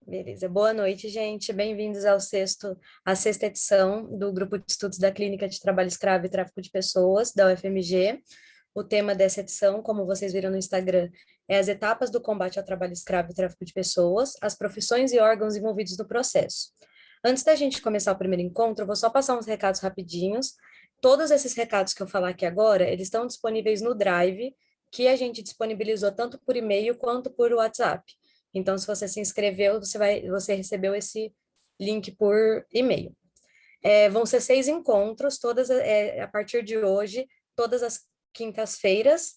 Beleza. Boa noite, gente. Bem-vindos à sexta edição do Grupo de Estudos da Clínica de Trabalho Escravo e Tráfico de Pessoas, da UFMG. O tema dessa edição, como vocês viram no Instagram, é as etapas do combate ao trabalho escravo e tráfico de pessoas, as profissões e órgãos envolvidos no processo. Antes da gente começar o primeiro encontro, eu vou só passar uns recados rapidinhos. Todos esses recados que eu falar aqui agora, eles estão disponíveis no Drive, que a gente disponibilizou tanto por e-mail quanto por WhatsApp. Então, se você se inscreveu, você recebeu esse link por e-mail. Vão ser 6 encontros, a partir de hoje, todas as quintas-feiras,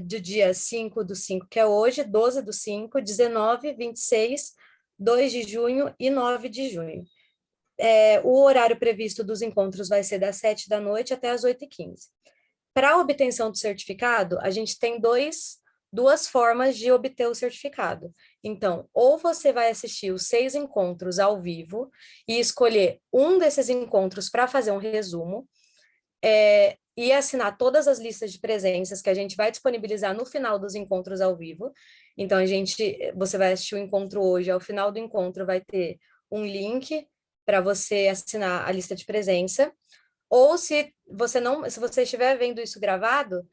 do dia 5 do 5, que é hoje, 12 do 5, 19, 26, 2 de junho e 9 de junho. O horário previsto dos encontros vai ser das 7 da noite até as 8h15. Para a obtenção do certificado, a gente tem duas formas de obter o certificado. Então, ou você vai assistir os 6 encontros ao vivo e escolher um desses encontros para fazer um resumo, e assinar todas as listas de presenças que a gente vai disponibilizar no final dos encontros ao vivo. Então, você vai assistir o encontro hoje, ao final do encontro vai ter um link para você assinar a lista de presença. Ou se você estiver vendo isso gravado,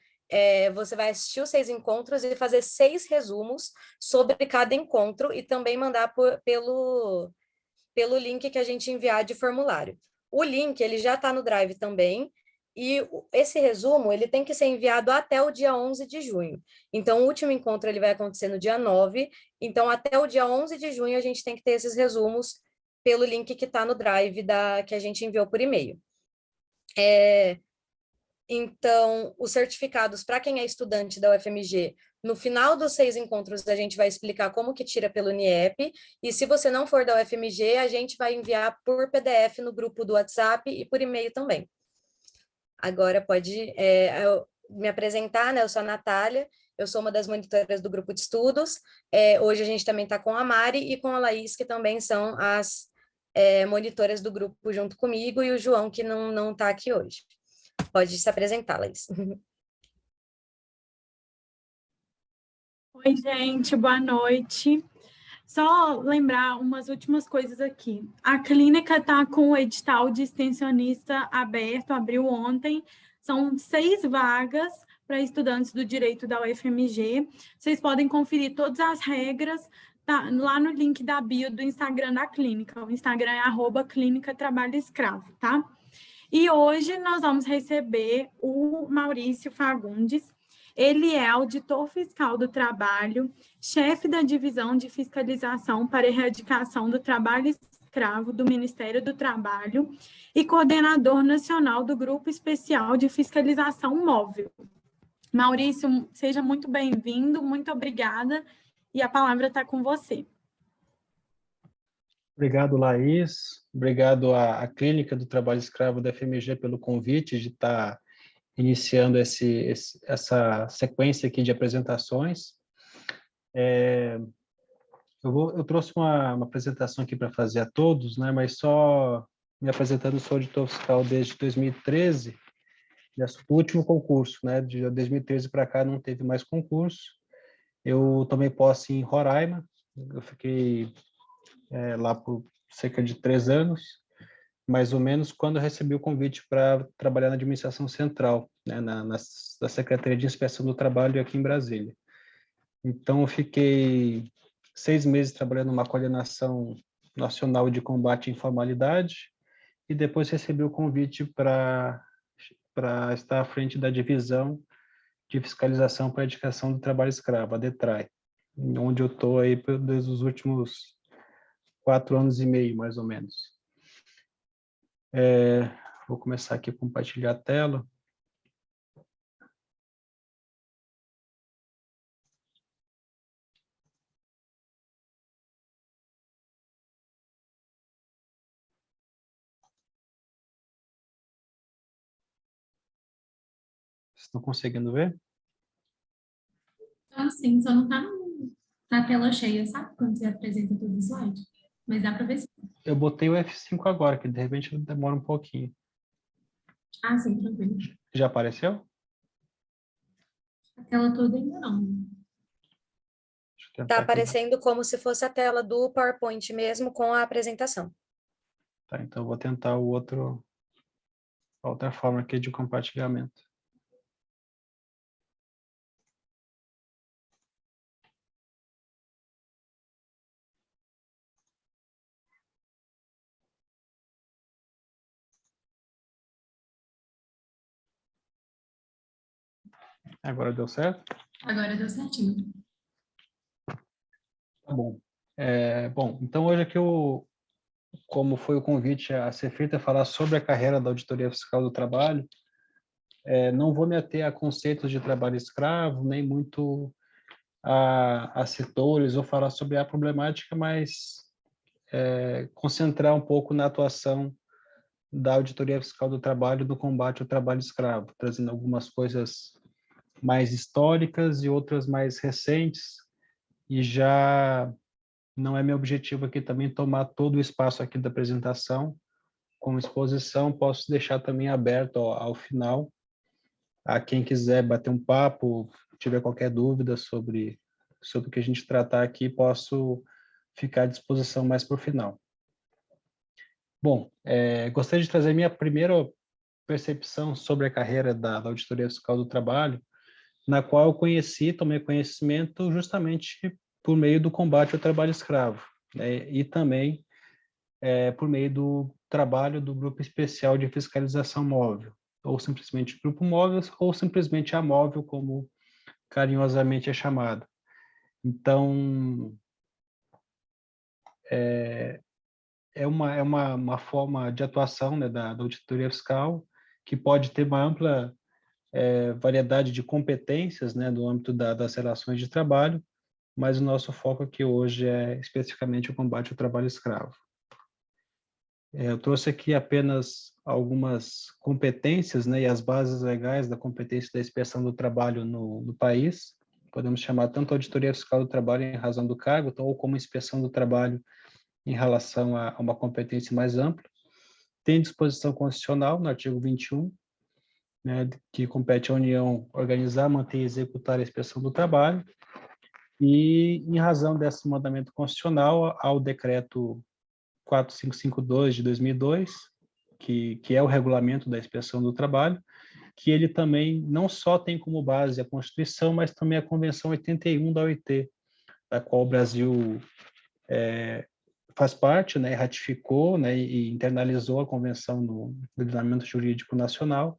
você vai assistir os 6 encontros e fazer 6 resumos sobre cada encontro e também mandar pelo link que a gente enviar de formulário. O link, ele já está no Drive também, e esse resumo, ele tem que ser enviado até o dia 11 de junho. Então, o último encontro, ele vai acontecer no dia 9, então até o dia 11 de junho a gente tem que ter esses resumos pelo link que está no Drive que a gente enviou por e-mail. Então, os certificados, para quem é estudante da UFMG, no final dos 6 encontros, a gente vai explicar como que tira pelo NIEP, e se você não for da UFMG, a gente vai enviar por PDF no grupo do WhatsApp e por e-mail também. Agora pode eu me apresentar, né? Eu sou a Natália, eu sou uma das monitoras do grupo de estudos. Hoje a gente também está com a Mari e com a Laís, que também são as monitoras do grupo junto comigo, e o João, que não está aqui hoje. Pode se apresentar, Laís. Oi, gente, boa noite. Só lembrar umas últimas coisas aqui. A clínica está com o edital de extensionista aberto, abriu ontem. São 6 vagas para estudantes do direito da UFMG. Vocês podem conferir todas as regras lá no link da bio do Instagram da clínica. O Instagram é @clínica trabalho escravo, tá? E hoje nós vamos receber o Maurício Fagundes. Ele é auditor fiscal do trabalho, chefe da divisão de fiscalização para erradicação do trabalho escravo do Ministério do Trabalho e coordenador nacional do Grupo Especial de Fiscalização Móvel. Maurício, seja muito bem-vindo, muito obrigada, e a palavra está com você. Obrigado, Laís. Obrigado à Clínica do Trabalho Escravo da FMG pelo convite de estar iniciando essa sequência aqui de apresentações. Eu trouxe uma apresentação aqui para fazer a todos, né, mas só me apresentando, sou auditor fiscal desde 2013, do último concurso, né, de 2013 para cá não teve mais concurso. Eu tomei posse em Roraima, eu fiquei lá por cerca de 3 anos, mais ou menos, quando eu recebi o convite para trabalhar na administração central, né, na Secretaria de Inspeção do Trabalho aqui em Brasília. Então, eu fiquei 6 meses trabalhando numa coordenação nacional de combate à informalidade e depois recebi o convite para estar à frente da divisão de fiscalização para a erradicação do trabalho escravo, a DETRAI, onde eu estou aí desde os últimos 4 anos e meio, mais ou menos. Vou começar aqui a compartilhar a tela. Estão conseguindo ver? Ah, sim, só não tá na tela cheia, sabe? Quando você apresenta todo o slide. Mas dá para ver sim. Eu botei o F5 agora, que de repente demora um pouquinho. Ah, sim, tranquilo. Já apareceu? A tela toda ainda não. Deixa eu Já Tá tá aqui. aparecendo como se fosse a tela do PowerPoint mesmo com a apresentação. Tá, então eu vou tentar a outra forma aqui de compartilhamento. Agora deu certo? Agora deu certinho. Tá bom. Bom, então hoje aqui como foi o convite a ser feito é falar sobre a carreira da Auditoria Fiscal do Trabalho, não vou me ater a conceitos de trabalho escravo, nem muito a setores, ou falar sobre a problemática, mas concentrar um pouco na atuação da Auditoria Fiscal do Trabalho no combate ao trabalho escravo, trazendo algumas coisas mais históricas e outras mais recentes, e já não é meu objetivo aqui também tomar todo o espaço aqui da apresentação. Como exposição, posso deixar também aberto ao final, a quem quiser bater um papo, tiver qualquer dúvida sobre o que a gente tratar aqui, posso ficar à disposição mais para o final. Bom, gostaria de trazer minha primeira percepção sobre a carreira da Auditoria Fiscal do Trabalho, na qual eu tomei conhecimento justamente por meio do combate ao trabalho escravo, né, e também por meio do trabalho do Grupo Especial de Fiscalização Móvel, ou simplesmente Grupo Móvel, ou simplesmente a Móvel, como carinhosamente é chamado. Então, uma forma de atuação, né, da auditoria fiscal, que pode ter uma ampla variedade de competências, né, no âmbito das relações de trabalho, mas o nosso foco aqui hoje é especificamente o combate ao trabalho escravo. Eu trouxe aqui apenas algumas competências, né, e as bases legais da competência da inspeção do trabalho no país. Podemos chamar tanto a auditoria fiscal do trabalho em razão do cargo, ou como inspeção do trabalho em relação a uma competência mais ampla. Tem disposição constitucional no artigo 21, né, que compete à União organizar, manter e executar a inspeção do trabalho. E, em razão desse mandamento constitucional, ao decreto 4552 de 2002, que é o regulamento da inspeção do trabalho, que ele também não só tem como base a Constituição, mas também a Convenção 81 da OIT, da qual o Brasil faz parte, né, ratificou, né, e internalizou a Convenção no ordenamento jurídico nacional,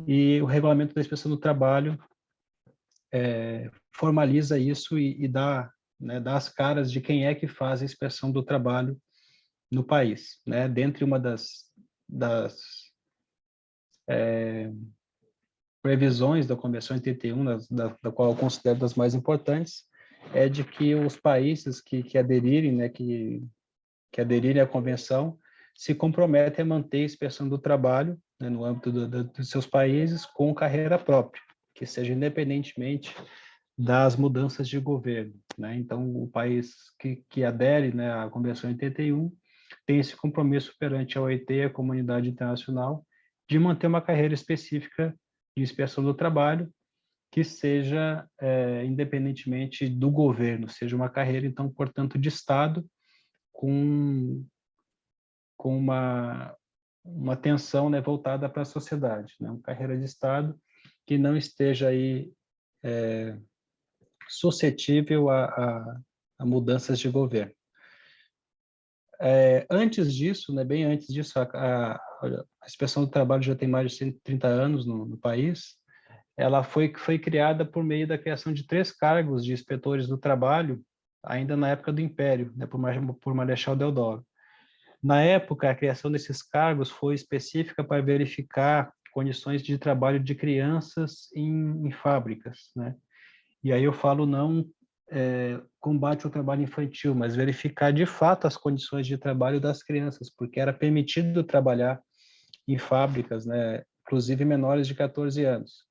e o regulamento da inspeção do trabalho formaliza isso e dá, né, dá as caras de quem é que faz a inspeção do trabalho no país, né? Dentre uma das previsões da Convenção 81, da qual eu considero das mais importantes, é de que os países que aderirem, né, que aderirem à Convenção, se comprometem a manter a inspeção do trabalho, né, no âmbito dos seus países com carreira própria, que seja independentemente das mudanças de governo, né? Então, o país que adere, né, à Convenção 81 tem esse compromisso perante a OIT e a comunidade internacional de manter uma carreira específica de inspeção do trabalho que seja independentemente do governo, seja uma carreira, então, portanto, de Estado com uma atenção, né, voltada para a sociedade, né? Uma carreira de Estado que não esteja aí suscetível a mudanças de governo. Antes disso, né, bem antes disso, a inspeção do trabalho já tem mais de 130 anos no país. Ela foi criada por meio da criação de 3 cargos de inspetores do trabalho, ainda na época do Império, né, por Marechal Deodoro. Na época, a criação desses cargos foi específica para verificar condições de trabalho de crianças em fábricas, né? E aí eu falo não combate ao trabalho infantil, mas verificar de fato as condições de trabalho das crianças, porque era permitido trabalhar em fábricas, né, inclusive menores de 14 anos.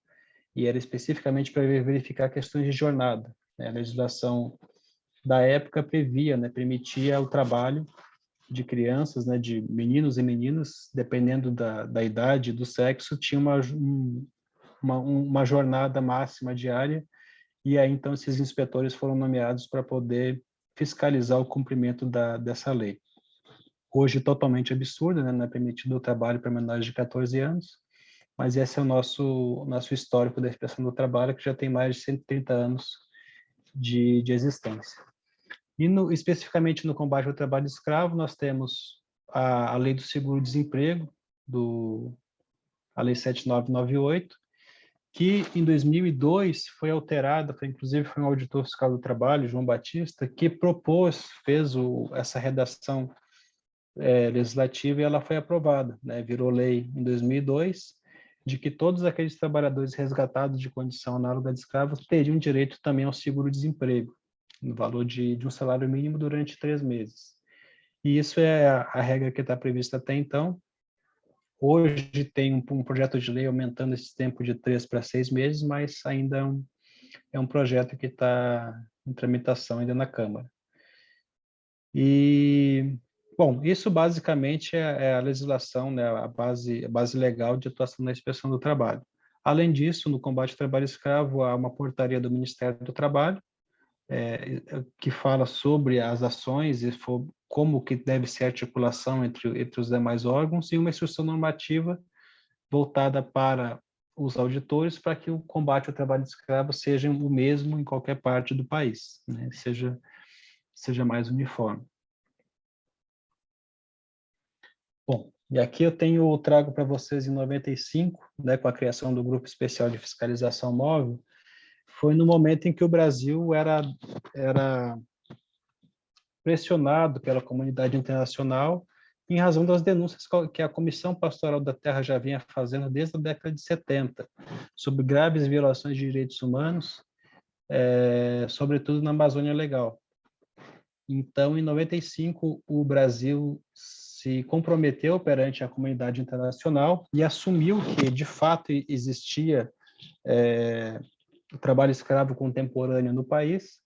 E era especificamente para verificar questões de jornada, né? A legislação da época previa, né, permitia o trabalho de crianças, né, de meninos e meninas, dependendo da idade e do sexo, tinha uma jornada máxima diária e aí então esses inspetores foram nomeados para poder fiscalizar o cumprimento dessa lei. Hoje totalmente absurda, né? Não é permitido o trabalho para menores de 14 anos, mas esse é o nosso histórico da inspeção do trabalho, que já tem mais de 130 anos de existência. E especificamente no combate ao trabalho escravo, nós temos a Lei do Seguro-Desemprego, a Lei 7998, que em 2002 foi alterada, inclusive foi um auditor fiscal do trabalho, João Batista, que fez essa redação legislativa e ela foi aprovada, né? Virou lei em 2002, de que todos aqueles trabalhadores resgatados de condição análoga de escravos teriam direito também ao seguro-desemprego, no valor de um salário mínimo durante 3 meses. E isso é a regra que está prevista até então. Hoje tem um projeto de lei aumentando esse tempo de 3 para 6 meses, mas ainda é um projeto que está em tramitação ainda na Câmara. E, bom, isso basicamente é a legislação, né, a base legal de atuação na inspeção do trabalho. Além disso, no combate ao trabalho escravo, há uma portaria do Ministério do Trabalho, que fala sobre as ações e como que deve ser a articulação entre os demais órgãos, e uma instrução normativa voltada para os auditores para que o combate ao trabalho escravo seja o mesmo em qualquer parte do país, né? seja mais uniforme. Bom, e aqui eu trago para vocês em 95, né, com a criação do Grupo Especial de Fiscalização Móvel, foi no momento em que o Brasil era pressionado pela comunidade internacional em razão das denúncias que a Comissão Pastoral da Terra já vinha fazendo desde a década de 70, sobre graves violações de direitos humanos, sobretudo na Amazônia Legal. Então, em 95, o Brasil se comprometeu perante a comunidade internacional e assumiu que, de fato, existia o trabalho escravo contemporâneo no país,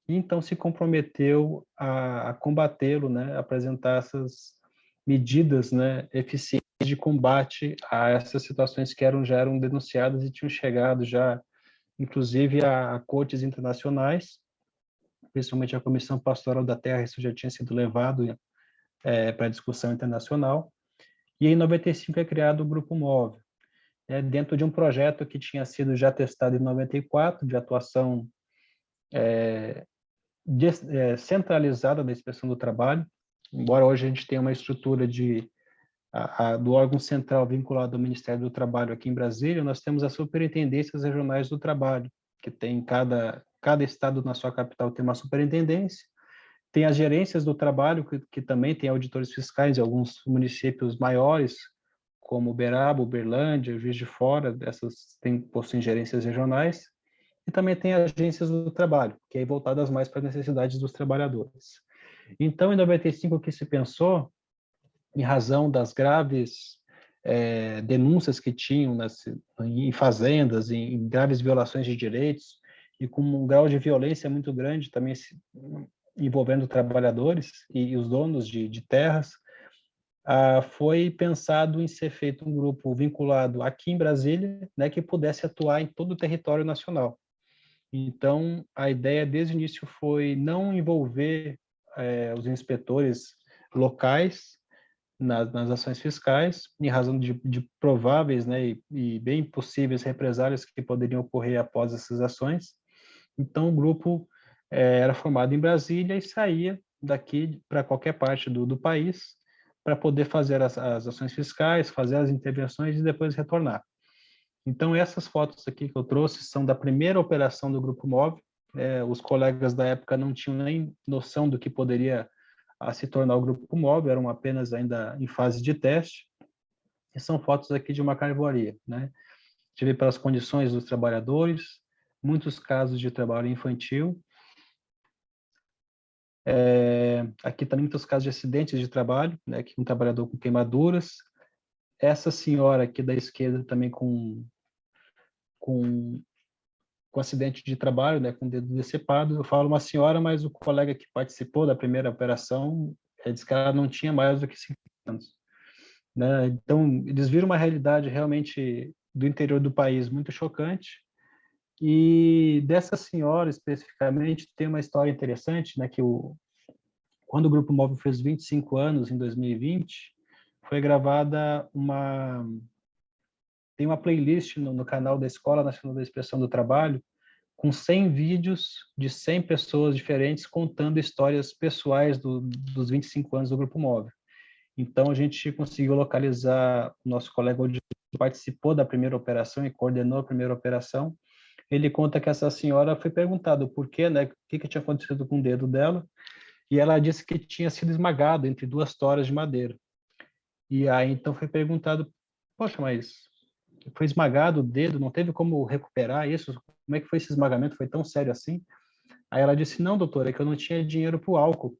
e então se comprometeu a combatê-lo, né, apresentar essas medidas, né, eficientes de combate a essas situações que já eram denunciadas e tinham chegado já, inclusive, a cortes internacionais, principalmente a Comissão Pastoral da Terra. Isso já tinha sido levado para discussão internacional. E em 95 é criado o Grupo Móvel, dentro de um projeto que tinha sido já testado em 94, de atuação centralizada da inspeção do trabalho, embora hoje a gente tenha uma estrutura do órgão central vinculado ao Ministério do Trabalho aqui em Brasília, nós temos as superintendências regionais do trabalho, que tem cada estado na sua capital tem uma superintendência, tem as gerências do trabalho, que também tem auditores fiscais em alguns municípios maiores, como Uberaba, Uberlândia, Juiz de Fora, essas possuem gerências regionais, e também tem agências do trabalho, que é voltadas mais para as necessidades dos trabalhadores. Então, em 95, o que se pensou, em razão das graves denúncias que tinham em fazendas, em graves violações de direitos, e com um grau de violência muito grande também envolvendo trabalhadores e os donos de terras, foi pensado em ser feito um grupo vinculado aqui em Brasília, né, que pudesse atuar em todo o território nacional. Então, a ideia desde o início foi não envolver os inspetores locais nas ações fiscais, em razão de prováveis, né, e bem possíveis represálias que poderiam ocorrer após essas ações. Então, o grupo era formado em Brasília e saía daqui para qualquer parte do país para poder fazer as ações fiscais, fazer as intervenções e depois retornar. Então, essas fotos aqui que eu trouxe são da primeira operação do Grupo Móvel. Os colegas da época não tinham nem noção do que poderia se tornar o Grupo Móvel, eram apenas ainda em fase de teste. E são fotos aqui de uma carvoaria, né? Tive pelas condições dos trabalhadores, muitos casos de trabalho infantil. Aqui também muitos casos de acidentes de trabalho, né? Aqui um trabalhador com queimaduras. Essa senhora aqui da esquerda também com acidente de trabalho, né, com o dedo decepado. Eu falo uma senhora, mas o colega que participou da primeira operação disse que ela não tinha mais do que 50 anos. Né? Então, eles viram uma realidade realmente do interior do país muito chocante, E dessa senhora, especificamente, tem uma história interessante, né, que quando o Grupo Móvel fez 25 anos, em 2020, foi gravada tem uma playlist no canal da Escola Nacional da Inspeção do Trabalho, com 100 vídeos de 100 pessoas diferentes contando histórias pessoais dos 25 anos do Grupo Móvel. Então, a gente conseguiu localizar o nosso colega onde participou da primeira operação e coordenou a primeira operação. Ele conta que essa senhora foi perguntada o porquê, né, o que tinha acontecido com o dedo dela, e ela disse que tinha sido esmagado entre duas toras de madeira. E aí, então, foi perguntado, poxa, mas foi esmagado o dedo, não teve como recuperar isso? Como é que foi esse esmagamento? Foi tão sério assim? Aí ela disse, não, doutora, é que eu não tinha dinheiro para o álcool.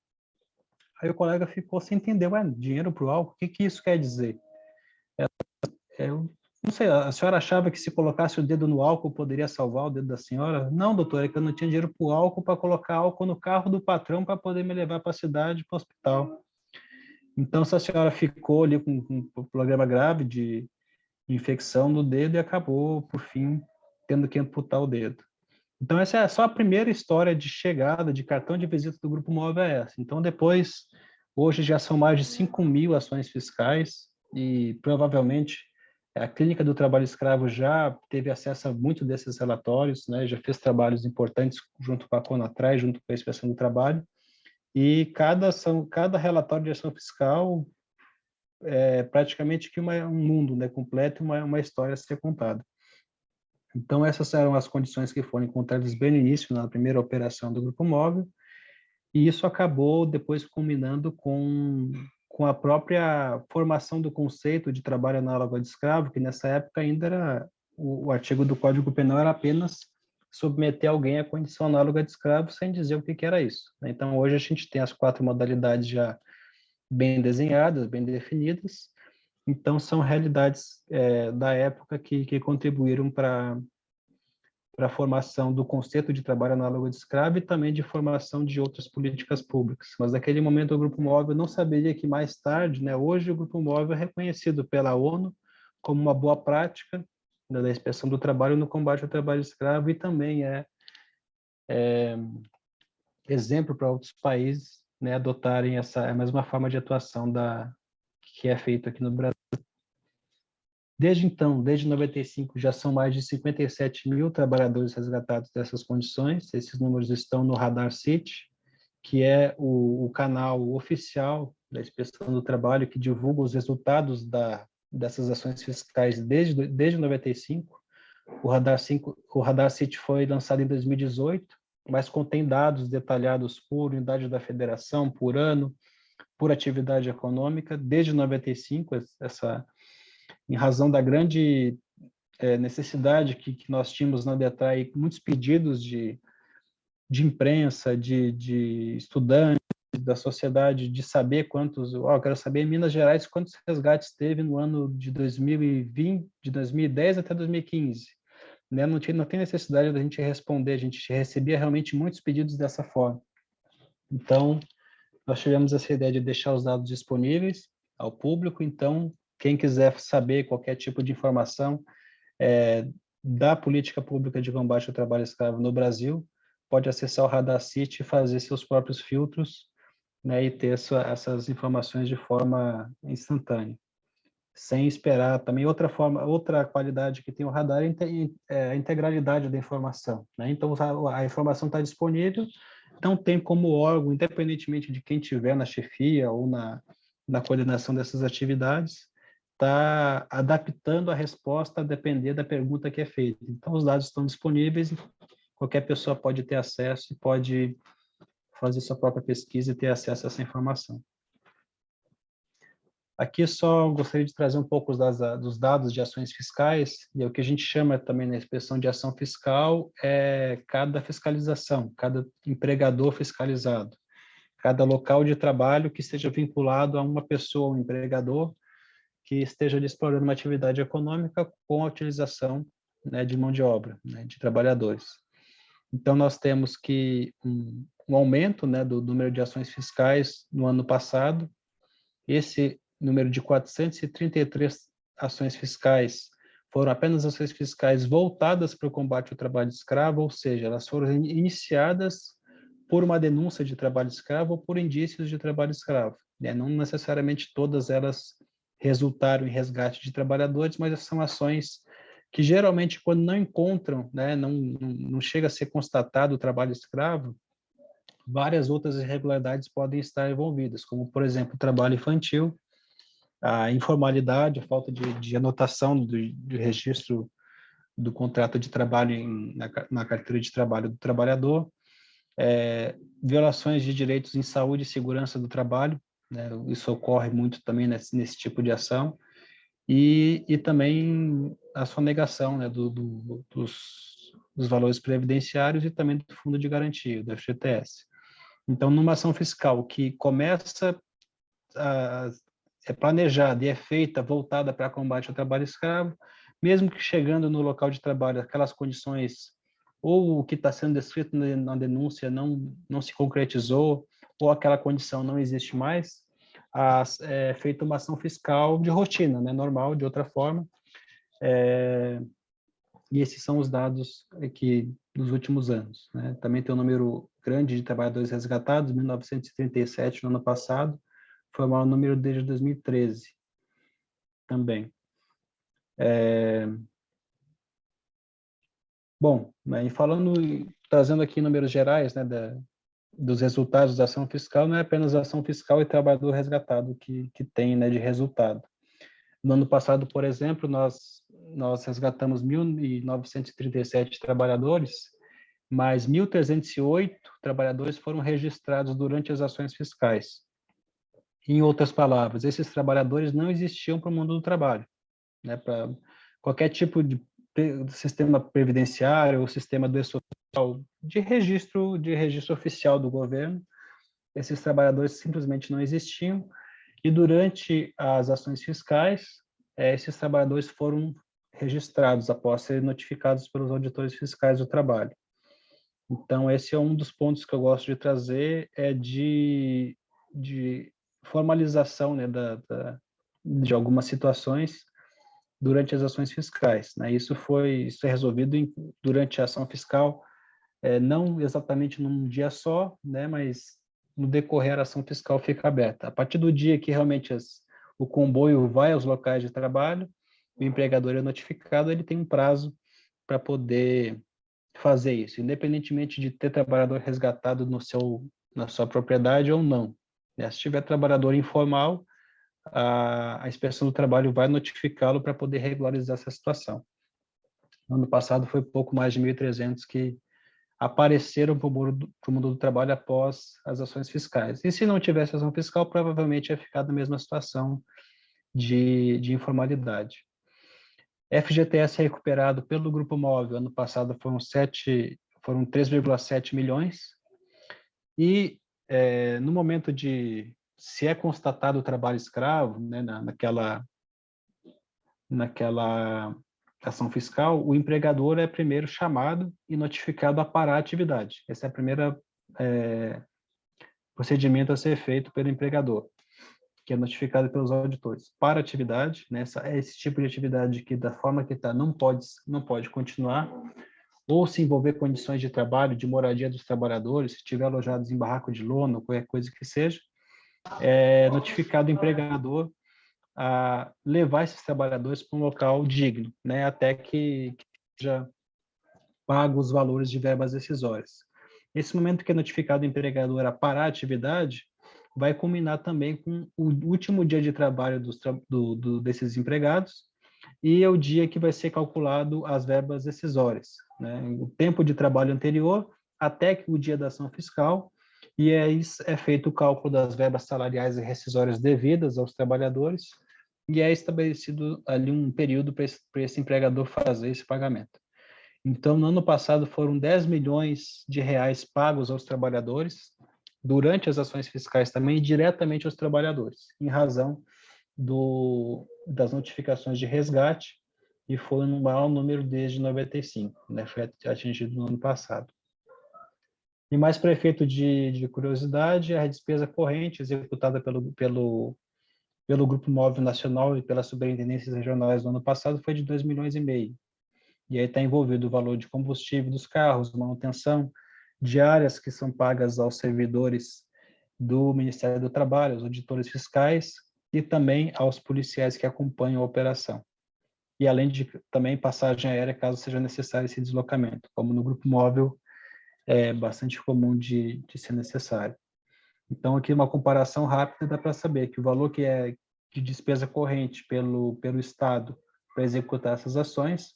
Aí o colega ficou sem entender, ué, dinheiro para o álcool? O que isso quer dizer? Eu não sei, a senhora achava que se colocasse o dedo no álcool poderia salvar o dedo da senhora? Não, doutora, é que eu não tinha dinheiro para o álcool para colocar álcool no carro do patrão para poder me levar para a cidade, para o hospital. Então, essa senhora ficou ali com um problema grave de infecção no dedo e acabou, por fim, tendo que amputar o dedo. Então, essa é só a primeira história de chegada, de cartão de visita do Grupo Móvel é essa. Então, depois, hoje já são mais de 5.000 ações fiscais e provavelmente a Clínica do Trabalho Escravo já teve acesso a muito desses relatórios, né? Já fez trabalhos importantes junto com a Conatraz, junto com a Inspeção do Trabalho, e cada relatório de ação fiscal é praticamente que um mundo, né, completo, uma história a ser contada. Então, essas eram as condições que foram encontradas bem no início, na primeira operação do Grupo Móvel, e isso acabou depois culminando com a própria formação do conceito de trabalho análogo a de escravo, que nessa época ainda era, o artigo do Código Penal era apenas submeter alguém à condição análoga de escravo sem dizer o que era isso. Então, hoje a gente tem as 4 modalidades já bem desenhadas, bem definidas, então são realidades da época que contribuíram para a formação do conceito de trabalho análogo de escravo e também de formação de outras políticas públicas. Mas naquele momento o Grupo Móvel não saberia que mais tarde, né, hoje o Grupo Móvel é reconhecido pela ONU como uma boa prática da inspeção do trabalho no combate ao trabalho escravo e também é exemplo para outros países, né, adotarem essa mesma forma de atuação que é feita aqui no Brasil. Desde então, desde 95, já são mais de 57.000 trabalhadores resgatados dessas condições. Esses números estão no Radar City, que é o canal oficial da Inspeção do Trabalho que divulga os resultados dessas ações fiscais desde 95. O Radar City foi lançado em 2018, mas contém dados detalhados por unidade da federação, por ano, por atividade econômica, desde 95, em razão da grande necessidade que nós tínhamos na DETRAI, muitos pedidos de imprensa, de estudantes, da sociedade, de saber quantos, eu quero saber em Minas Gerais quantos resgates teve no ano de 2020, de 2010 até 2015. Né? Não tem necessidade da gente responder, a gente recebia realmente muitos pedidos dessa forma. Então, nós tivemos essa ideia de deixar os dados disponíveis ao público, então, quem quiser saber qualquer tipo de informação da política pública de combate ao trabalho escravo no Brasil, pode acessar o Radar City e fazer seus próprios filtros, né, e ter essas informações de forma instantânea, sem esperar. Também outra qualidade que tem o radar é a integralidade da informação, né? Então a informação está disponível, então tem como órgão, independentemente de quem tiver na chefia ou na coordenação dessas atividades, está adaptando a resposta a depender da pergunta que é feita. Então os dados estão disponíveis, qualquer pessoa pode ter acesso e pode fazer sua própria pesquisa e ter acesso a essa informação. Aqui só gostaria de trazer um pouco dos dados de ações fiscais, e o que a gente chama também na inspeção de ação fiscal é cada fiscalização, cada empregador fiscalizado, cada local de trabalho que esteja vinculado a uma pessoa, um empregador, que esteja explorando uma atividade econômica com a utilização, né, de mão de obra, né, de trabalhadores. Então, nós temos que um aumento, né, do número de ações fiscais no ano passado. Esse número de 433 ações fiscais foram apenas ações fiscais voltadas para o combate ao trabalho escravo, ou seja, elas foram iniciadas por uma denúncia de trabalho escravo ou por indícios de trabalho escravo, né? Não necessariamente todas elas resultaram em resgate de trabalhadores, mas são ações que geralmente, quando não encontram, né, não chega a ser constatado o trabalho escravo, várias outras irregularidades podem estar envolvidas, como, por exemplo, o trabalho infantil, a informalidade, a falta de anotação do registro do contrato de trabalho na carteira de trabalho do trabalhador, violações de direitos em saúde e segurança do trabalho, né? Isso ocorre muito também nesse tipo de ação, e também a sonegação, né, dos valores previdenciários e também do fundo de garantia, do FGTS. Então, numa ação fiscal que começa é planejada e é feita voltada para combate ao trabalho escravo, mesmo que chegando no local de trabalho aquelas condições ou o que está sendo descrito na denúncia não se concretizou ou aquela condição não existe mais, é feita uma ação fiscal de rotina, né, normal, de outra forma, e esses são os dados aqui dos últimos anos, né? Também tem um número grande de trabalhadores resgatados, 1937 no ano passado, foi o maior número desde 2013 também. Bom, né, e trazendo aqui números gerais, né, dos resultados da ação fiscal, não é apenas a ação fiscal e trabalhador resgatado que tem, né, de resultado. No ano passado, por exemplo, nós resgatamos 1.937 trabalhadores, mas 1.308 trabalhadores foram registrados durante as ações fiscais. Em outras palavras, esses trabalhadores não existiam para o mundo do trabalho, né? Para qualquer tipo de sistema previdenciário ou sistema do social de registro oficial do governo, esses trabalhadores simplesmente não existiam, e durante as ações fiscais, esses trabalhadores foram registrados após serem notificados pelos auditores fiscais do trabalho. Então, esse é um dos pontos que eu gosto de trazer, de formalização, né, de algumas situações durante as ações fiscais, né? Isso é resolvido durante a ação fiscal, não exatamente num dia só, né, mas no decorrer a ação fiscal fica aberta. A partir do dia que realmente o comboio vai aos locais de trabalho, o empregador é notificado, ele tem um prazo para poder fazer isso, independentemente de ter trabalhador resgatado na sua propriedade ou não, né? Se tiver trabalhador informal, a Inspeção do Trabalho vai notificá-lo para poder regularizar essa situação. No ano passado foi pouco mais de 1.300 que apareceram para o mundo do trabalho após as ações fiscais. E se não tivesse ação fiscal, provavelmente ia ficar na mesma situação de informalidade. FGTS recuperado pelo Grupo Móvel, ano passado foram 3,7 milhões, e no momento se é constatado o trabalho escravo, né, naquela ação fiscal, o empregador é primeiro chamado e notificado a parar a atividade. Esse é o primeiro procedimento a ser feito pelo empregador, que é notificado pelos auditores. Para a atividade, né, esse tipo de atividade que, da forma que está, não pode continuar, ou se envolver condições de trabalho, de moradia dos trabalhadores, se estiver alojados em barraco de lona, ou qualquer coisa que seja, é notificado o empregador a levar esses trabalhadores para um local digno, né, até que seja pago os valores de verbas decisórias. Nesse momento que é notificado o empregador a parar a atividade, vai culminar também com o último dia de trabalho desses empregados e é o dia que vai ser calculado as verbas decisórias, né? O tempo de trabalho anterior até que o dia da ação fiscal, e aí é feito o cálculo das verbas salariais e rescisórias devidas aos trabalhadores e é estabelecido ali um período para esse empregador fazer esse pagamento. Então, no ano passado foram 10 milhões de reais pagos aos trabalhadores, durante as ações fiscais também, diretamente aos trabalhadores, em razão das notificações de resgate, e foi no maior número desde 95, né? Foi atingido no ano passado. E mais para efeito de curiosidade, a despesa corrente executada pelo pelo Grupo Móvel Nacional e pelas superintendências regionais no ano passado foi de 2,5 milhões. E aí está envolvido o valor de combustível dos carros, manutenção, diárias que são pagas aos servidores do Ministério do Trabalho, aos auditores fiscais e também aos policiais que acompanham a operação. E além de também passagem aérea, caso seja necessário esse deslocamento, como no Grupo Móvel é bastante comum de ser necessário. Então, aqui uma comparação rápida dá para saber que o valor que é de despesa corrente pelo Estado para executar essas ações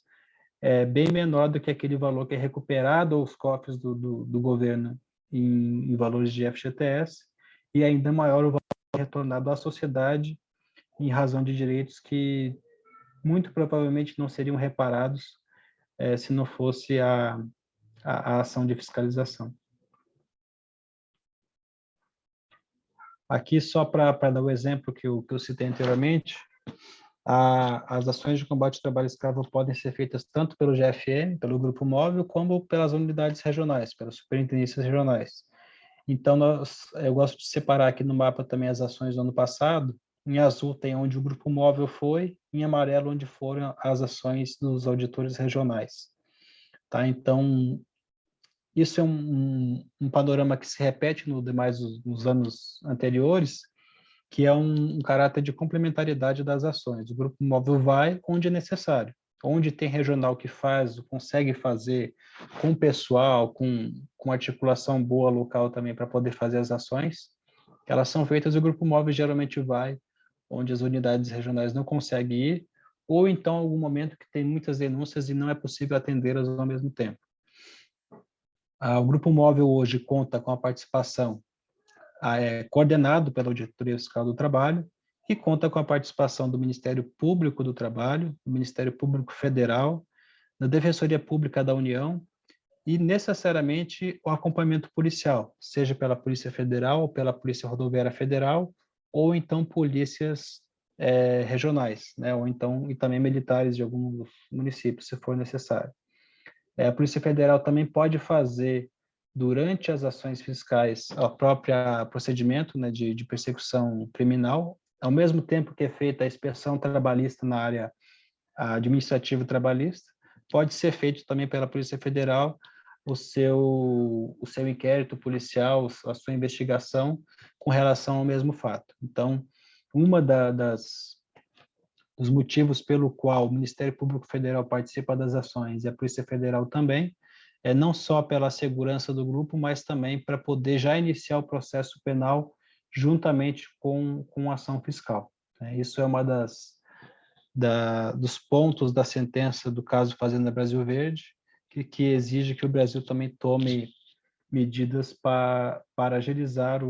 é bem menor do que aquele valor que é recuperado aos cofres do governo em valores de FGTS, e ainda maior o valor retornado à sociedade em razão de direitos que muito provavelmente não seriam reparados se não fosse a ação de fiscalização. Aqui, só para dar o exemplo que eu citei anteriormente, as ações de combate ao trabalho escravo podem ser feitas tanto pelo GFM, pelo Grupo Móvel, como pelas unidades regionais, pelas superintendências regionais. Então, eu gosto de separar aqui no mapa também as ações do ano passado. Em azul tem onde o Grupo Móvel foi, em amarelo onde foram as ações dos auditores regionais. Tá? Então, isso é um panorama que se repete nos anos anteriores, que é um caráter de complementariedade das ações. O Grupo Móvel vai onde é necessário. Onde tem regional que faz, consegue fazer com pessoal, com articulação boa local também para poder fazer as ações, elas são feitas, o Grupo Móvel geralmente vai onde as unidades regionais não conseguem ir, ou então algum momento que tem muitas denúncias e não é possível atendê-las ao mesmo tempo. O Grupo Móvel hoje conta com a participação coordenado pela Auditoria Fiscal do Trabalho e conta com a participação do Ministério Público do Trabalho, do Ministério Público Federal, da Defensoria Pública da União e, necessariamente, o acompanhamento policial, seja pela Polícia Federal ou pela Polícia Rodoviária Federal, ou então polícias regionais, né? Ou então, e também militares de alguns municípios, se for necessário. A Polícia Federal também pode fazer, durante as ações fiscais, a própria procedimento, né, de persecução criminal, ao mesmo tempo que é feita a inspeção trabalhista na área administrativa trabalhista, pode ser feito também pela Polícia Federal o seu inquérito policial, a sua investigação com relação ao mesmo fato. Então, uma dos motivos pelo qual o Ministério Público Federal participa das ações e a Polícia Federal também, não só pela segurança do grupo, mas também para poder já iniciar o processo penal juntamente com a ação fiscal. Isso é uma dos pontos da sentença do caso Fazenda Brasil Verde, que exige que o Brasil também tome medidas para agilizar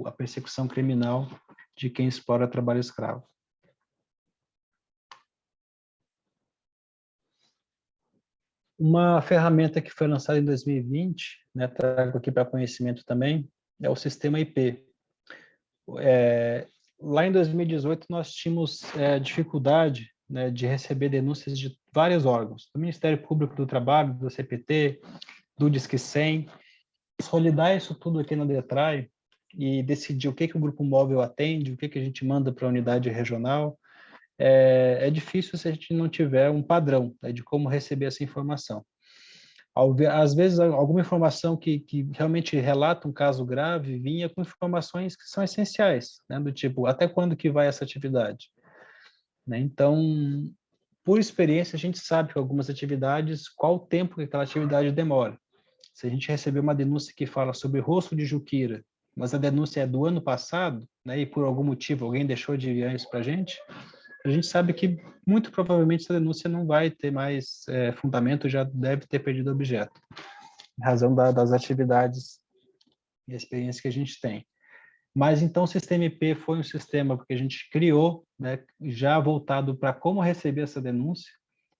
a persecução criminal de quem explora trabalho escravo. Uma ferramenta que foi lançada em 2020, né, trago aqui para conhecimento também, é o sistema IP. Lá em 2018, nós tínhamos dificuldade, né, de receber denúncias de vários órgãos, do Ministério Público do Trabalho, do CPT, do Disque 100. Consolidar isso tudo aqui na DETRAI e decidir o que o Grupo Móvel atende, o que a gente manda para a unidade regional, é difícil se a gente não tiver um padrão, né, de como receber essa informação. Às vezes, alguma informação que realmente relata um caso grave vinha com informações que são essenciais, né, do tipo, até quando que vai essa atividade? Né? Então, por experiência, a gente sabe que algumas atividades, qual o tempo que aquela atividade demora. Se a gente receber uma denúncia que fala sobre rosto de Juquira, mas a denúncia é do ano passado, né, e por algum motivo alguém deixou de enviar isso para a gente sabe que muito provavelmente essa denúncia não vai ter mais fundamento, já deve ter perdido objeto, em razão das atividades e a experiência que a gente tem. Mas então o sistema IP foi um sistema que a gente criou, né, já voltado para como receber essa denúncia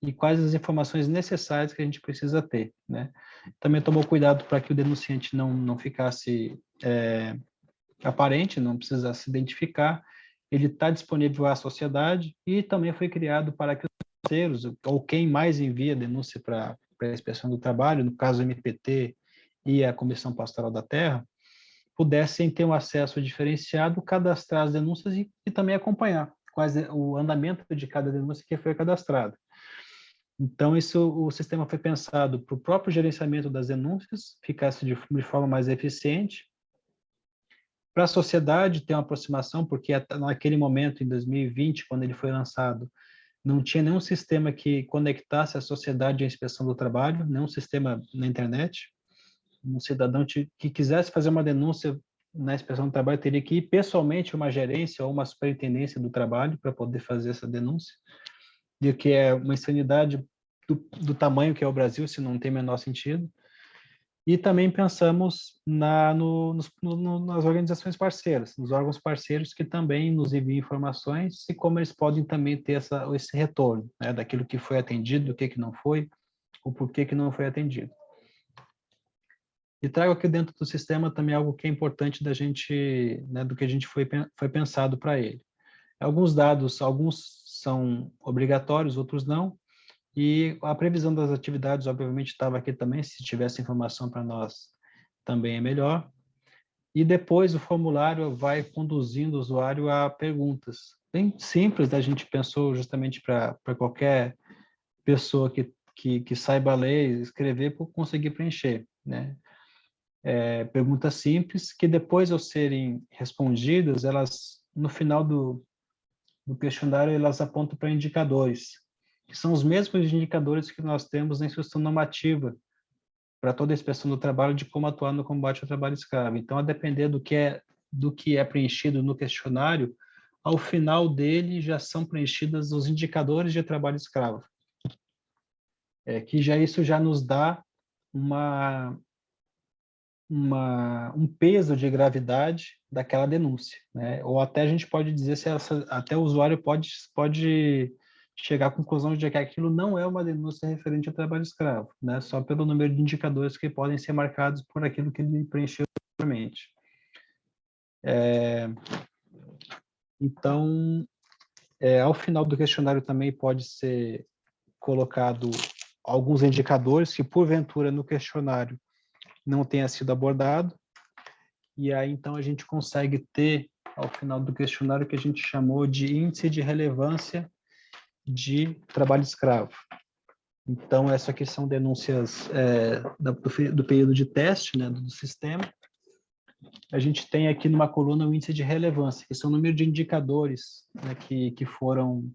e quais as informações necessárias que a gente precisa ter, né? Também tomou cuidado para que o denunciante não ficasse aparente, não precisasse se identificar. Ele está disponível à sociedade e também foi criado para que os terceiros, ou quem mais envia denúncia para a Inspeção do Trabalho, no caso o MPT e a Comissão Pastoral da Terra, pudessem ter um acesso diferenciado, cadastrar as denúncias e também acompanhar o andamento de cada denúncia que foi cadastrada. Então, o sistema foi pensado para o próprio gerenciamento das denúncias, ficasse de forma mais eficiente. Para a sociedade ter uma aproximação, porque naquele momento, em 2020, quando ele foi lançado, não tinha nenhum sistema que conectasse a sociedade à inspeção do trabalho, nenhum sistema na internet. Um cidadão que quisesse fazer uma denúncia na inspeção do trabalho teria que ir pessoalmente a uma gerência ou uma superintendência do trabalho para poder fazer essa denúncia, de que é uma insanidade do tamanho que é o Brasil, se não tem menor sentido. E também pensamos nas organizações parceiras, nos órgãos parceiros que também nos enviam informações e como eles podem também ter esse retorno, né, daquilo que foi atendido, o que não foi, o porquê que não foi atendido. E trago aqui dentro do sistema também algo que é importante da gente, né, do que a gente foi pensado para ele. Alguns dados, alguns são obrigatórios, outros não, e a previsão das atividades, obviamente, estava aqui também, se tivesse informação para nós, também é melhor. E depois o formulário vai conduzindo o usuário a perguntas. Bem simples, a gente pensou justamente para qualquer pessoa que saiba ler e escrever, por conseguir preencher, né? Perguntas simples que depois ao serem respondidas, elas, no final do questionário, elas apontam para indicadores, que são os mesmos indicadores que nós temos na instrução normativa para toda a inspeção do trabalho de como atuar no combate ao trabalho escravo. Então, a depender do que é preenchido no questionário, ao final dele já são preenchidos os indicadores de trabalho escravo. Que isso já nos dá um peso de gravidade daquela denúncia, né? Ou até a gente pode dizer até o usuário pode chegar à conclusão de que aquilo não é uma denúncia referente ao trabalho escravo, né? Só pelo número de indicadores que podem ser marcados por aquilo que ele preencheu anteriormente. Então, ao final do questionário também pode ser colocado alguns indicadores que, porventura, no questionário não tenha sido abordado, e aí então a gente consegue ter, ao final do questionário, o que a gente chamou de índice de relevância de trabalho escravo. Então, essas aqui são denúncias do período de teste, né, do sistema. A gente tem aqui numa coluna o índice de relevância, que são o número de indicadores, né, que foram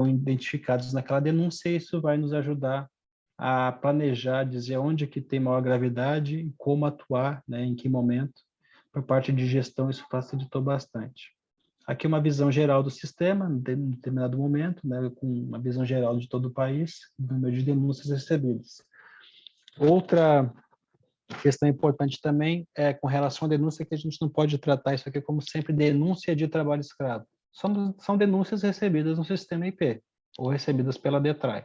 identificados naquela denúncia, e isso vai nos ajudar a planejar, dizer onde que tem maior gravidade e como atuar, né, em que momento. Por parte de gestão, isso facilitou bastante. Aqui uma visão geral do sistema, em determinado momento, né, com uma visão geral de todo o país, do número de denúncias recebidas. Outra questão importante também é com relação à denúncia, que a gente não pode tratar isso aqui como sempre denúncia de trabalho escravo. São denúncias recebidas no sistema IP, ou recebidas pela DETRAI.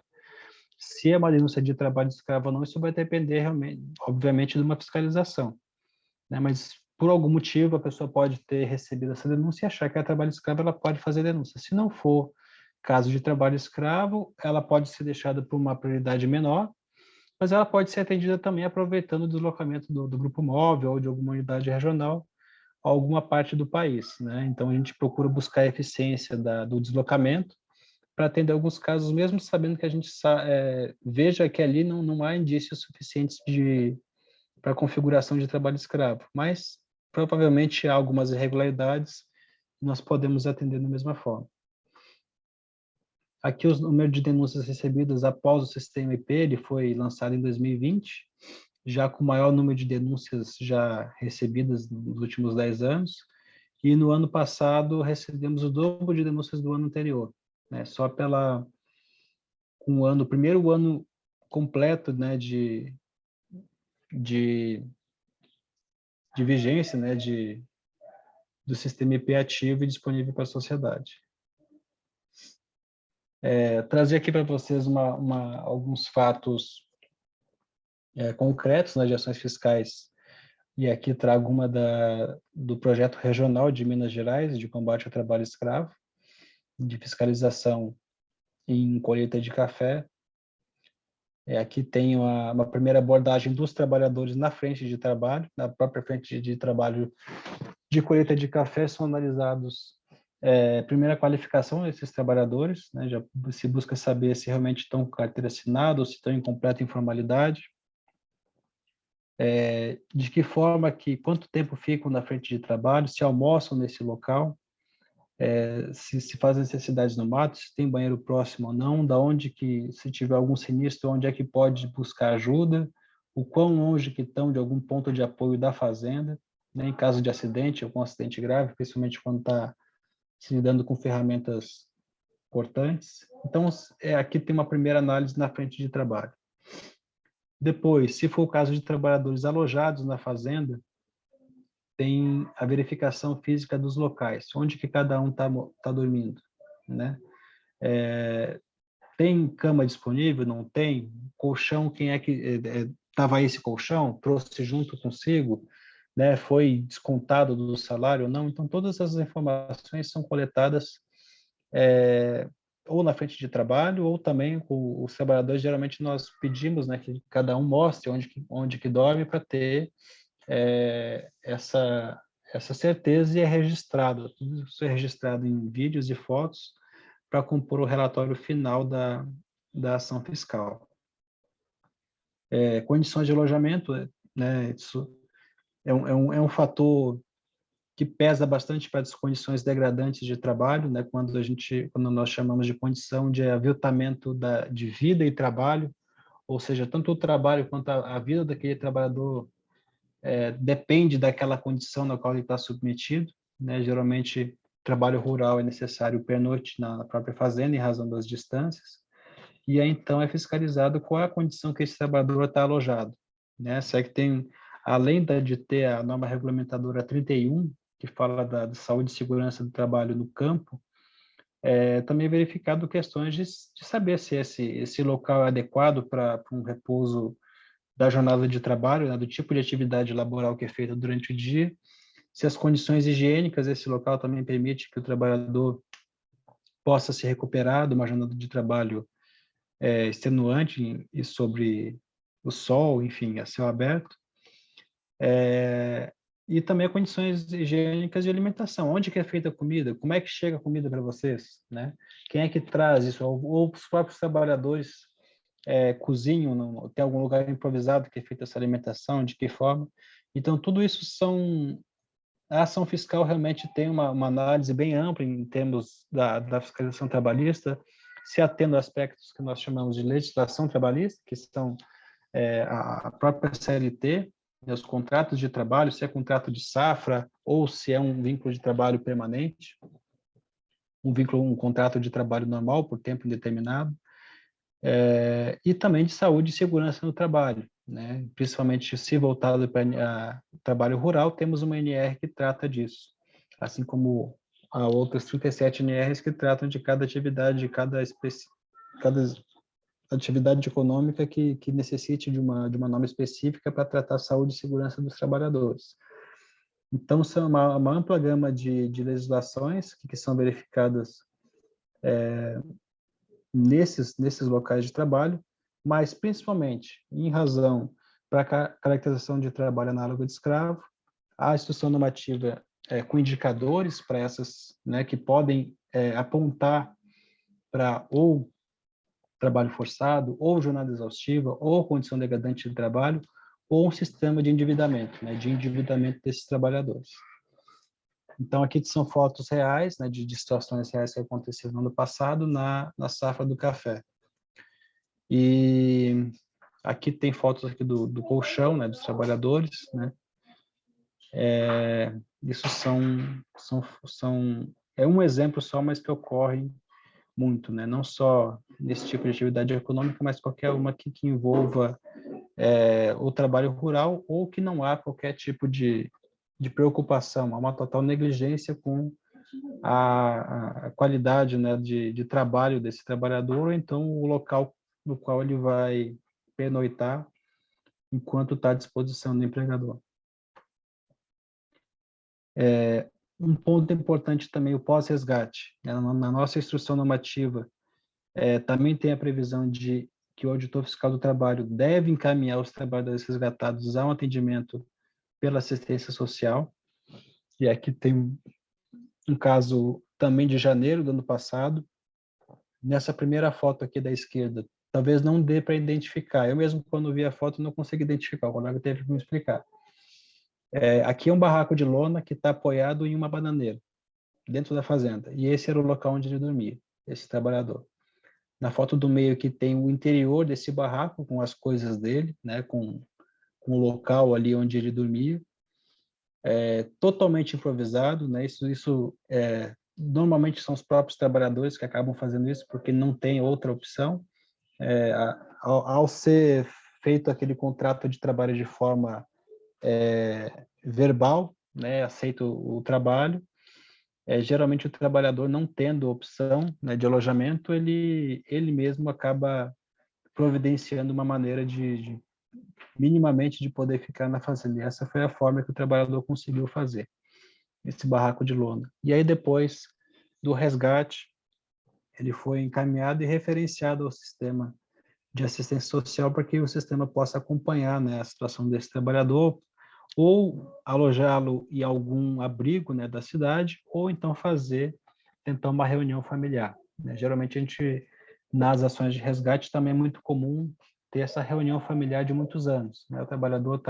Se é uma denúncia de trabalho escravo ou não, isso vai depender, realmente, obviamente, de uma fiscalização, né? Mas, por algum motivo, a pessoa pode ter recebido essa denúncia e achar que é trabalho escravo, ela pode fazer denúncia. Se não for caso de trabalho escravo, ela pode ser deixada por uma prioridade menor, mas ela pode ser atendida também aproveitando o deslocamento do grupo móvel ou de alguma unidade regional a alguma parte do país, né? Então, a gente procura buscar a eficiência do deslocamento para atender alguns casos, mesmo sabendo que a gente veja que ali não há indícios suficientes para configuração de trabalho escravo, mas provavelmente há algumas irregularidades e nós podemos atender da mesma forma. Aqui o número de denúncias recebidas após o sistema IP, ele foi lançado em 2020, já com o maior número de denúncias já recebidas nos últimos 10 anos, e no ano passado recebemos o dobro de denúncias do ano anterior, né? Só o primeiro ano completo, né, de vigência, né, do sistema IP ativo e disponível para a sociedade. Trazer aqui para vocês alguns fatos concretos, né, de ações fiscais, e aqui trago uma do projeto regional de Minas Gerais, de combate ao trabalho escravo, de fiscalização em colheita de café. Aqui tem uma primeira abordagem dos trabalhadores na frente de trabalho, na própria frente de trabalho de colheita de café, são analisados primeiro a qualificação desses trabalhadores, né, já se busca saber se realmente estão com carteira assinada ou se estão em completa informalidade, de que forma quanto tempo ficam na frente de trabalho, se almoçam nesse local, se fazem necessidades no mato, se tem banheiro próximo ou não, da onde que, se tiver algum sinistro, onde é que pode buscar ajuda, o quão longe que estão de algum ponto de apoio da fazenda, né, em caso de acidente, algum acidente grave, principalmente quando está se lidando com ferramentas cortantes. Então, aqui tem uma primeira análise na frente de trabalho. Depois, se for o caso de trabalhadores alojados na fazenda, tem a verificação física dos locais, onde que cada um tá dormindo, né? Tem cama disponível? Não tem? Colchão, quem é que estava esse colchão? Trouxe junto consigo? Né? Foi descontado do salário ou não? Então, todas essas informações são coletadas ou na frente de trabalho, ou também com os trabalhadores. Geralmente nós pedimos, né, que cada um mostre onde que dorme para ter essa certeza, e é registrado, tudo isso é registrado em vídeos e fotos para compor o relatório final da ação fiscal. Condições de alojamento, né, isso é um fator que pesa bastante para as condições degradantes de trabalho, né, quando nós chamamos de condição de aviltamento de vida e trabalho, ou seja, tanto o trabalho quanto a vida daquele trabalhador depende daquela condição na qual ele está submetido, né? Geralmente, trabalho rural é necessário pernoite na própria fazenda, em razão das distâncias, e aí então é fiscalizado qual é a condição que esse trabalhador está alojado, né? Se é que tem, além de ter a norma regulamentadora 31, que fala da saúde e segurança do trabalho no campo, também é verificado questões de saber se esse local é adequado para um repouso da jornada de trabalho, né, do tipo de atividade laboral que é feita durante o dia, se as condições higiênicas desse local também permitem que o trabalhador possa se recuperar de uma jornada de trabalho extenuante e sobre o sol, enfim, a céu aberto. E também condições higiênicas de alimentação. Onde que é feita a comida? Como é que chega a comida para vocês? Né? Quem é que traz isso? Ou os próprios trabalhadores cozinham, tem algum lugar improvisado que é feita essa alimentação, de que forma? Então, tudo isso a ação fiscal realmente tem uma análise bem ampla em termos da fiscalização trabalhista, se atendo a aspectos que nós chamamos de legislação trabalhista, que são a própria CLT, né, os contratos de trabalho, se é contrato de safra ou se é um vínculo de trabalho permanente, um contrato de trabalho normal por tempo indeterminado, e também de saúde e segurança no trabalho, né? Principalmente se voltado para trabalho rural, temos uma NR que trata disso, assim como há outras 37 NRs que tratam de cada atividade, de cada atividade econômica que necessite de uma norma específica para tratar a saúde e segurança dos trabalhadores. Então, são uma ampla gama de legislações que são verificadas nesses locais de trabalho, mas principalmente em razão para a caracterização de trabalho análogo de escravo, a instrução normativa com indicadores para essas, né, que podem apontar para ou trabalho forçado, ou jornada exaustiva, ou condição degradante de trabalho, ou um sistema de endividamento, né, de endividamento desses trabalhadores. Então, aqui são fotos reais, né, de situações reais que aconteceram no ano passado na safra do café. E aqui tem fotos aqui do colchão, né, dos trabalhadores, né. Isso é um exemplo só, mas que ocorre muito, né, não só nesse tipo de atividade econômica, mas qualquer uma que envolva o trabalho rural, ou que não há qualquer tipo de preocupação, há uma total negligência com a qualidade, né, de trabalho desse trabalhador, ou então o local no qual ele vai pernoitar enquanto está à disposição do empregador. Um ponto importante também, o pós-resgate. Na nossa instrução normativa, também tem a previsão de que o auditor fiscal do trabalho deve encaminhar os trabalhadores resgatados a um atendimento pela assistência social. E aqui tem um caso também de janeiro do ano passado. Nessa primeira foto aqui da esquerda, talvez não dê para identificar. Eu mesmo, quando vi a foto, não consegui identificar. O colega teve que me explicar. Aqui é um barraco de lona que está apoiado em uma bananeira, dentro da fazenda. E esse era o local onde ele dormia, esse trabalhador. Na foto do meio aqui tem o interior desse barraco, com as coisas dele, né, com o local ali onde ele dormia. Totalmente improvisado, né? Isso normalmente são os próprios trabalhadores que acabam fazendo isso, porque não tem outra opção. Ao ser feito aquele contrato de trabalho de forma verbal, né, aceito o trabalho, geralmente o trabalhador não tendo opção, né, de alojamento, ele mesmo acaba providenciando uma maneira de minimamente de poder ficar na fazenda. E essa foi a forma que o trabalhador conseguiu fazer esse barraco de lona. E aí depois do resgate, ele foi encaminhado e referenciado ao sistema de assistência social para que o sistema possa acompanhar, né, a situação desse trabalhador, ou alojá-lo em algum abrigo, né, da cidade, ou então tentar uma reunião familiar, né? Geralmente a gente, nas ações de resgate, também é muito comum ter essa reunião familiar de muitos anos, né? O trabalhador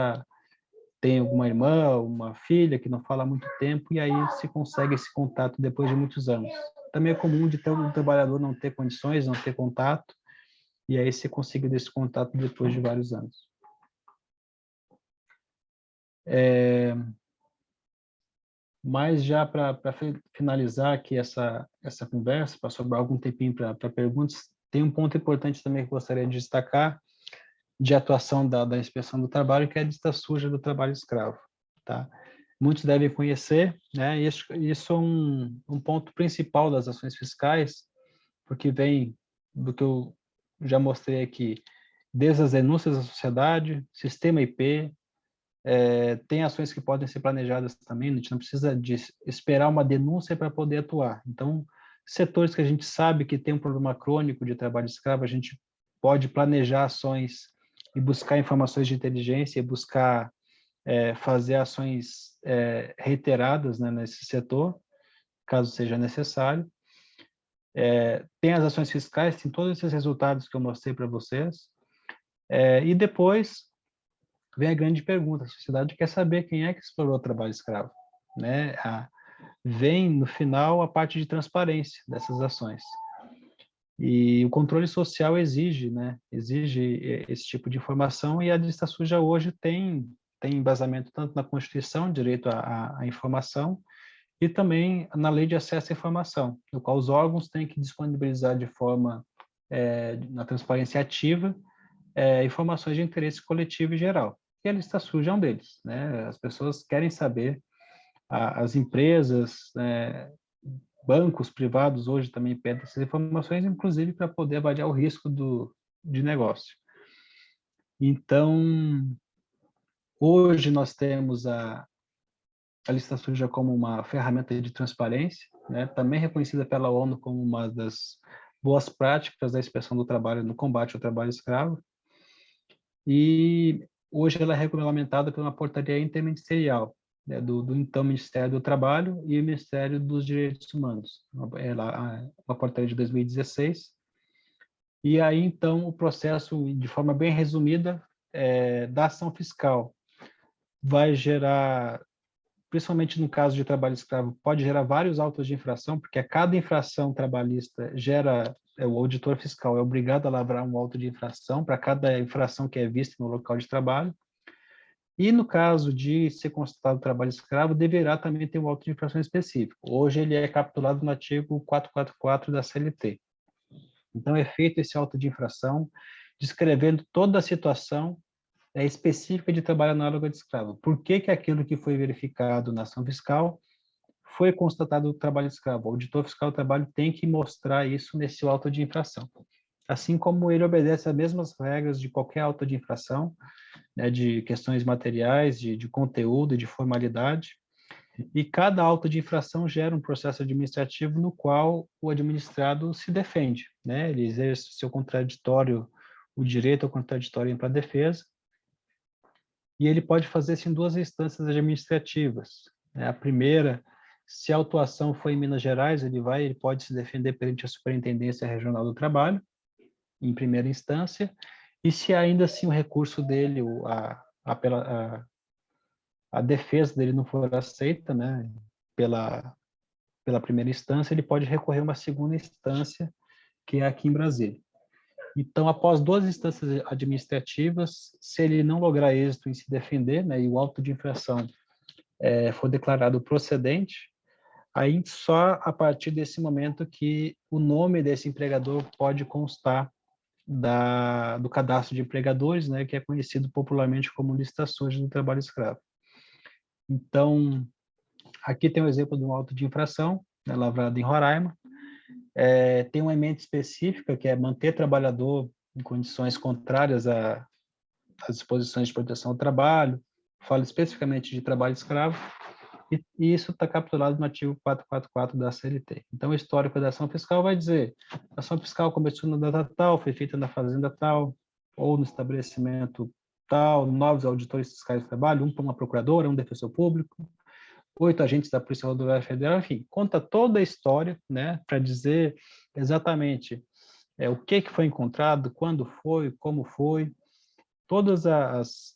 tem alguma irmã, uma filha que não fala há muito tempo, e aí se consegue esse contato depois de muitos anos. Também é comum de ter um trabalhador não ter condições, não ter contato, e aí se conseguir esse contato depois de vários anos. Mas já para finalizar aqui essa conversa, para sobrar algum tempinho para perguntas, tem um ponto importante também que eu gostaria de destacar, de atuação da Inspeção do Trabalho, que é a lista suja do trabalho escravo. Tá? Muitos devem conhecer, né? Isso é um ponto principal das ações fiscais, porque vem do que eu já mostrei aqui, desde as denúncias da sociedade, sistema IP, tem ações que podem ser planejadas também, a gente não precisa de esperar uma denúncia para poder atuar. Então, setores que a gente sabe que tem um problema crônico de trabalho escravo, a gente pode planejar ações e buscar informações de inteligência, e buscar fazer ações reiteradas, né, nesse setor, caso seja necessário. Tem as ações fiscais, tem todos esses resultados que eu mostrei para vocês. E depois vem a grande pergunta: a sociedade quer saber quem é que explorou o trabalho escravo, né? Vem, no final, a parte de transparência dessas ações. E o controle social exige, né? Exige esse tipo de informação, e a lista suja hoje tem embasamento tanto na Constituição, direito à informação, e também na Lei de Acesso à Informação, no qual os órgãos têm que disponibilizar de forma, na transparência ativa, informações de interesse coletivo e geral. E a lista suja é um deles, né? As pessoas querem saber, as empresas, bancos privados hoje também pedem essas informações, inclusive para poder avaliar o risco de negócio. Então, hoje nós temos a lista suja como uma ferramenta de transparência, né? Também reconhecida pela ONU como uma das boas práticas da inspeção do trabalho no combate ao trabalho escravo. E hoje ela é regulamentada por uma portaria interministerial, né, do então Ministério do Trabalho e o Ministério dos Direitos Humanos, uma portaria de 2016. E aí, então, o processo, de forma bem resumida, da ação fiscal vai gerar, principalmente no caso de trabalho escravo, pode gerar vários autos de infração, porque a cada infração trabalhista gera, o auditor fiscal é obrigado a lavrar um auto de infração para cada infração que é vista no local de trabalho. E no caso de ser constatado trabalho escravo, deverá também ter um auto de infração específico. Hoje ele é capturado no artigo 444 da CLT. Então é feito esse auto de infração, descrevendo toda a situação específica de trabalho análogo de escravo. Por que aquilo que foi verificado na ação fiscal foi constatado trabalho escravo? O auditor fiscal do trabalho tem que mostrar isso nesse auto de infração. Assim como ele obedece às mesmas regras de qualquer auto de infração, né, de questões materiais, de conteúdo, de formalidade, e cada auto de infração gera um processo administrativo no qual o administrado se defende, né? Ele exerce o seu contraditório o direito ao contraditório para a defesa, e ele pode fazer isso em 2 instâncias administrativas. A primeira, se a autuação foi em Minas Gerais, ele pode se defender perante a Superintendência Regional do Trabalho, em primeira instância, e se ainda assim o recurso dele, a defesa dele não for aceita, né, pela primeira instância, ele pode recorrer a uma segunda instância, que é aqui em Brasília. Então, após 2 instâncias administrativas, se ele não lograr êxito em se defender, né, e o auto de infração for declarado procedente, aí só a partir desse momento que o nome desse empregador pode constar do cadastro de empregadores, né, que é conhecido popularmente como lista suja do trabalho escravo. Então, aqui tem um exemplo de um auto de infração, né, lavrado em Roraima. Tem uma emenda específica, que é manter trabalhador em condições contrárias às disposições de proteção ao trabalho, fala especificamente de trabalho escravo, e isso está capturado no artigo 444 da CLT. Então, o histórico da ação fiscal vai dizer: a ação fiscal começou na data tal, foi feita na fazenda tal, ou no estabelecimento tal, 9 auditores fiscais de trabalho, um para uma procuradora, um defensor público, 8 agentes da Polícia Rodoviária Federal, enfim, conta toda a história, né, para dizer exatamente o que foi encontrado, quando foi, como foi,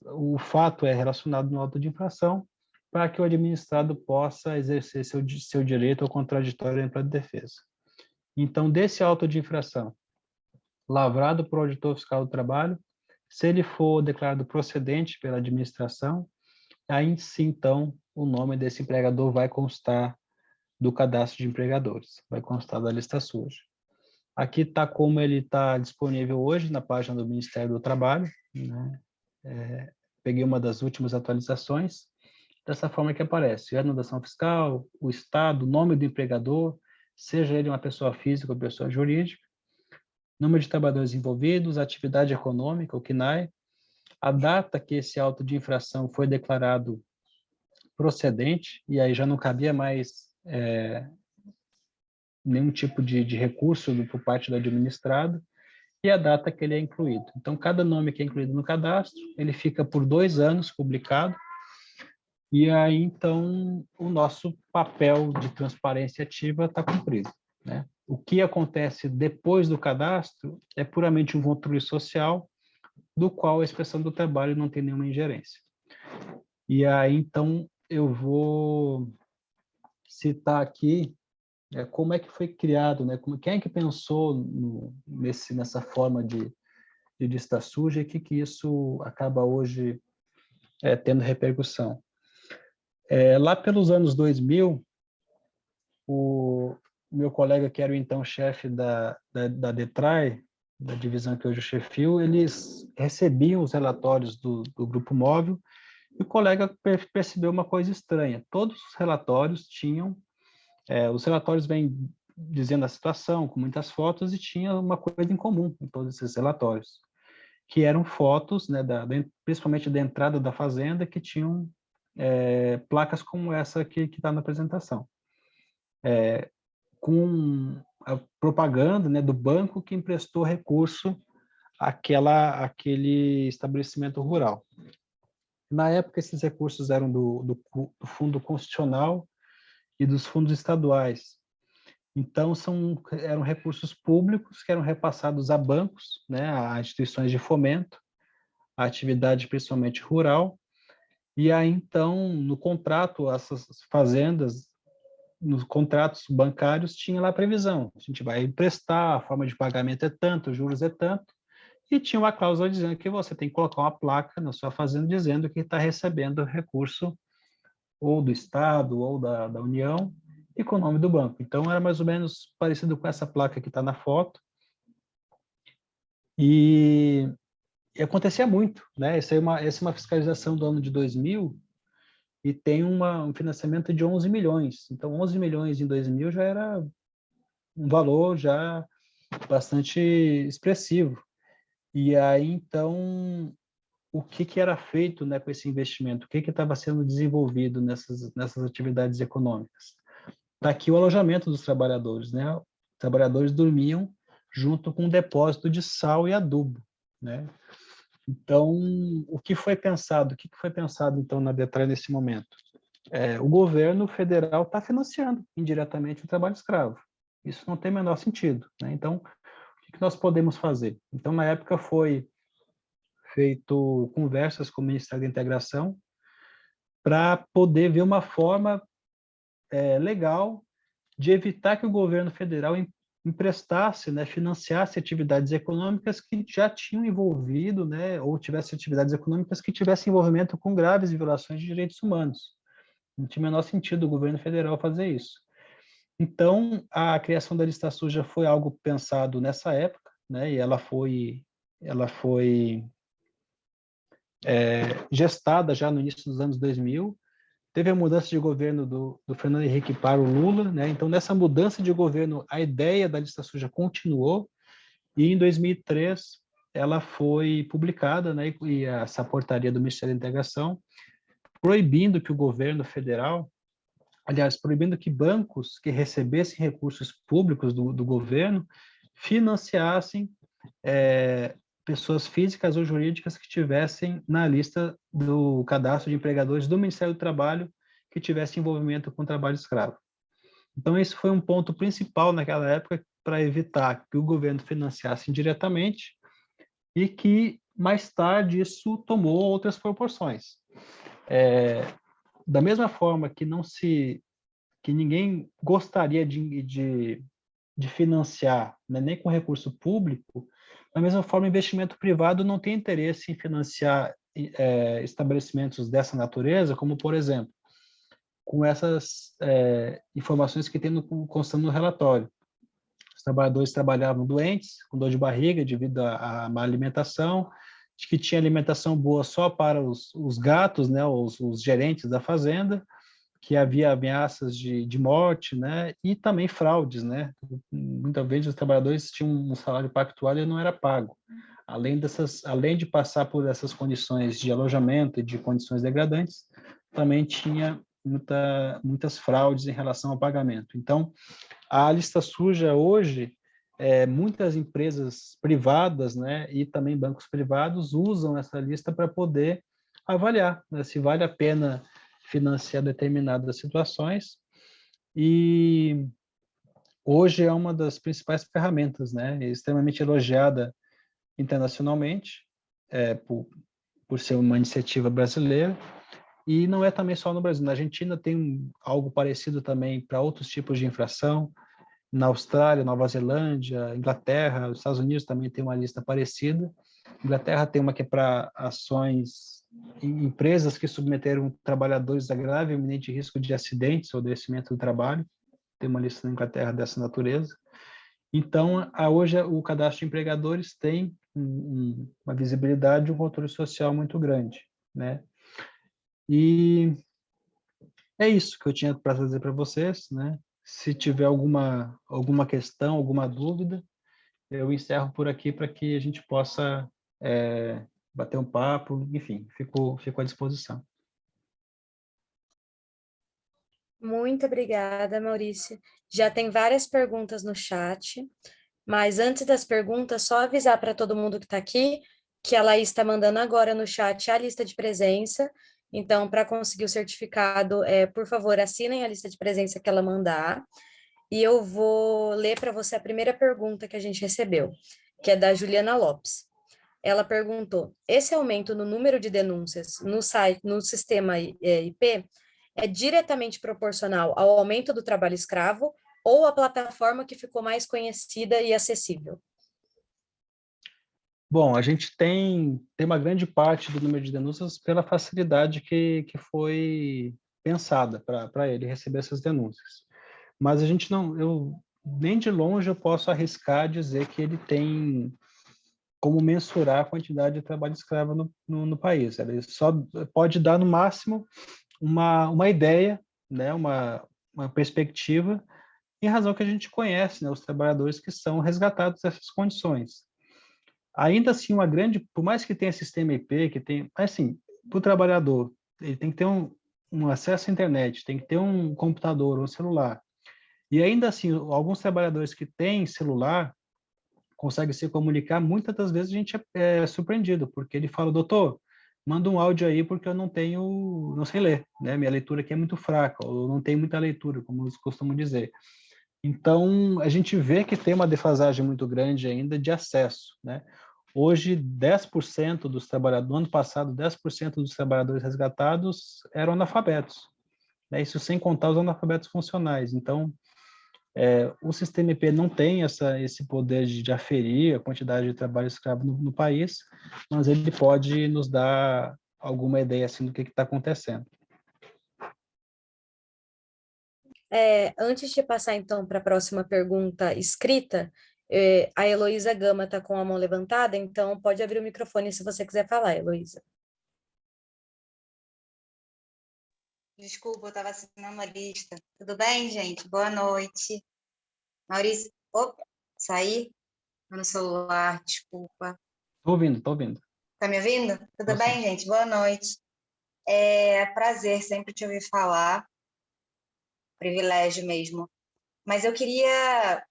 o fato é relacionado no auto de infração, para que o administrado possa exercer seu direito ao contraditório em de defesa. Então, desse auto de infração, lavrado por auditor fiscal do trabalho, se ele for declarado procedente pela administração, aí sim, então, o nome desse empregador vai constar do cadastro de empregadores, vai constar da lista suja. Aqui está como ele está disponível hoje na página do Ministério do Trabalho, né? Peguei uma das últimas atualizações, dessa forma que aparece: ano da ação fiscal, o estado, o nome do empregador, seja ele uma pessoa física ou pessoa jurídica, número de trabalhadores envolvidos, atividade econômica, o CNAE, a data que esse auto de infração foi declarado procedente, e aí já não cabia mais nenhum tipo de recurso por parte do administrado, e a data que ele é incluído. Então, cada nome que é incluído no cadastro, ele fica por 2 anos publicado, e aí, então, o nosso papel de transparência ativa está cumprido, né? O que acontece depois do cadastro é puramente um controle social, do qual a inspeção do trabalho não tem nenhuma ingerência. E aí, então, eu vou citar aqui como é que foi criado, né? Quem é que pensou nessa forma de lista suja, e que isso acaba hoje tendo repercussão. Lá pelos anos 2000, o meu colega, que era o então chefe da DETRAI, da divisão que hoje eu chefio, eles recebiam os relatórios do Grupo Móvel, e o colega percebeu uma coisa estranha: todos os relatórios tinham, os relatórios vêm dizendo a situação, com muitas fotos, e tinha uma coisa em comum em todos esses relatórios, que eram fotos, né, principalmente da entrada da fazenda, que tinham placas como essa que está na apresentação, com a propaganda, né, do banco que emprestou recurso àquele estabelecimento rural. Na época, esses recursos eram do Fundo Constitucional e dos fundos estaduais. Então, eram recursos públicos que eram repassados a bancos, né, a instituições de fomento, a atividade principalmente rural. E aí, então, no contrato, essas fazendas, nos contratos bancários, tinha lá a previsão: a gente vai emprestar, a forma de pagamento é tanto, juros é tanto, e tinha uma cláusula dizendo que você tem que colocar uma placa na sua fazenda dizendo que está recebendo recurso ou do Estado ou da União, e com o nome do banco. Então, era mais ou menos parecido com essa placa que está na foto. E acontecia muito, né? Essa é uma fiscalização do ano de 2000, e tem um financiamento de 11 milhões. Então, 11 milhões em 2000 já era um valor já bastante expressivo. E aí, então, o que era feito, né, com esse investimento? O que estava sendo desenvolvido nessas atividades econômicas? Daqui o alojamento dos trabalhadores, né? Os trabalhadores dormiam junto com um depósito de sal e adubo. né? Então, o que foi pensado? O que foi pensado, então, na DETRAN nesse momento? O governo federal está financiando indiretamente o trabalho escravo. Isso não tem o menor sentido, né? Então, o que nós podemos fazer? Então, na época foi feito conversas com o Ministério da Integração para poder ver uma forma legal de evitar que o governo federal emprestasse, né, financiasse atividades econômicas que já tinham envolvido, né, ou tivesse atividades econômicas que tivessem envolvimento com graves violações de direitos humanos. Não tinha o menor sentido o governo federal fazer isso. Então, a criação da lista suja foi algo pensado nessa época, né, e ela foi gestada já no início dos anos 2000. Teve a mudança de governo do Fernando Henrique para o Lula, né? Então, nessa mudança de governo, a ideia da lista suja continuou, e em 2003 ela foi publicada, né? E essa portaria do Ministério da Integração, proibindo que o governo federal, aliás, proibindo que bancos que recebessem recursos públicos do governo financiassem pessoas físicas ou jurídicas que estivessem na lista do cadastro de empregadores do Ministério do Trabalho que tivesse envolvimento com trabalho escravo. Então, esse foi um ponto principal naquela época para evitar que o governo financiasse indiretamente e que, mais tarde, isso tomou outras proporções. Da mesma forma que ninguém gostaria de financiar, né, nem com recurso público, da mesma forma, o investimento privado não tem interesse em financiar estabelecimentos dessa natureza, como, por exemplo, com essas informações que tem constando no relatório. Os trabalhadores trabalhavam doentes, com dor de barriga devido à má alimentação, de que tinha alimentação boa só para os gatos, né, os gerentes da fazenda, que havia ameaças de morte, né, e também fraudes, né. Muitas vezes os trabalhadores tinham um salário pactuado e não era pago. Além de passar por essas condições de alojamento e de condições degradantes, também tinha muitas fraudes em relação ao pagamento. Então, a lista suja hoje, muitas empresas privadas, né, e também bancos privados usam essa lista para poder avaliar, né, se vale a pena financiar determinadas situações, e hoje é uma das principais ferramentas, né, extremamente elogiada internacionalmente, por ser uma iniciativa brasileira, e não é também só no Brasil. Na Argentina tem algo parecido também para outros tipos de infração, na Austrália, Nova Zelândia, Inglaterra, os Estados Unidos também tem uma lista parecida. Inglaterra tem uma que é para ações em empresas que submeteram trabalhadores a grave e iminente risco de acidentes ou adoecimento do trabalho. Tem uma lista na Inglaterra dessa natureza. Então, hoje o cadastro de empregadores tem uma visibilidade e um controle social muito grande, né? E é isso que eu tinha para trazer para vocês, né? Se tiver alguma questão, alguma dúvida, eu encerro por aqui para que a gente possa bater um papo, enfim, fico à disposição. Muito obrigada, Maurício. Já tem várias perguntas no chat, mas antes das perguntas, só avisar para todo mundo que está aqui que a Laís está mandando agora no chat a lista de presença. Então, para conseguir o certificado, por favor, assinem a lista de presença que ela mandar. E eu vou ler para você a primeira pergunta que a gente recebeu, que é da Juliana Lopes. Ela perguntou: esse aumento no número de denúncias no site, no sistema IP, é diretamente proporcional ao aumento do trabalho escravo ou à plataforma que ficou mais conhecida e acessível? Bom, a gente tem uma grande parte do número de denúncias pela facilidade que foi pensada para ele receber essas denúncias. Mas a gente nem de longe eu posso arriscar dizer que ele tem como mensurar a quantidade de trabalho escravo no país. Ele só pode dar, no máximo, uma ideia, né, uma perspectiva, em razão que a gente conhece, né, os trabalhadores que são resgatados dessas condições. Ainda assim, por mais que tenha sistema IP, assim, para o trabalhador, ele tem que ter um acesso à internet, tem que ter um computador, um celular. E ainda assim, alguns trabalhadores que têm celular, consegue se comunicar, muitas das vezes a gente é surpreendido, porque ele fala, doutor, manda um áudio aí porque eu não sei ler, né? Minha leitura aqui é muito fraca, ou não tem muita leitura, como eles costumam dizer. Então, a gente vê que tem uma defasagem muito grande ainda de acesso, né? Hoje, 10% dos trabalhadores, no ano passado, 10% dos trabalhadores resgatados eram analfabetos, né? Isso sem contar os analfabetos funcionais. Então, o sistema IP não tem esse poder de aferir a quantidade de trabalho escravo no país, mas ele pode nos dar alguma ideia assim, do que está acontecendo. Antes de passar, então, para a próxima pergunta escrita, a Heloísa Gama está com a mão levantada, então pode abrir o microfone se você quiser falar, Heloísa. Desculpa, eu estava assinando a lista. Tudo bem, gente? Boa noite. Maurício, opa, saí no celular, desculpa. Estou ouvindo. Tá me ouvindo? Tudo bem, gente? Boa noite. É prazer sempre te ouvir falar, privilégio mesmo. Mas eu queria...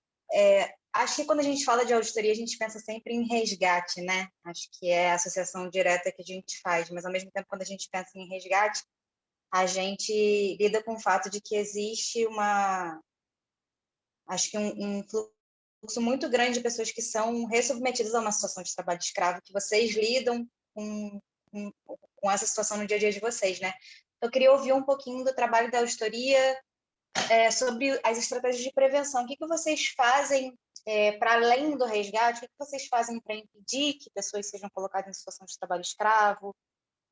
acho que quando a gente fala de auditoria, a gente pensa sempre em resgate, né? Acho que é a associação direta que a gente faz, mas ao mesmo tempo, quando a gente pensa em resgate, a gente lida com o fato de que existe acho que um fluxo muito grande de pessoas que são ressubmetidas a uma situação de trabalho escravo, que vocês lidam com essa situação no dia a dia de vocês, né? Eu queria ouvir um pouquinho do trabalho da auditoria sobre as estratégias de prevenção. O que vocês fazem para além do resgate? O que vocês fazem para impedir que pessoas sejam colocadas em situação de trabalho escravo?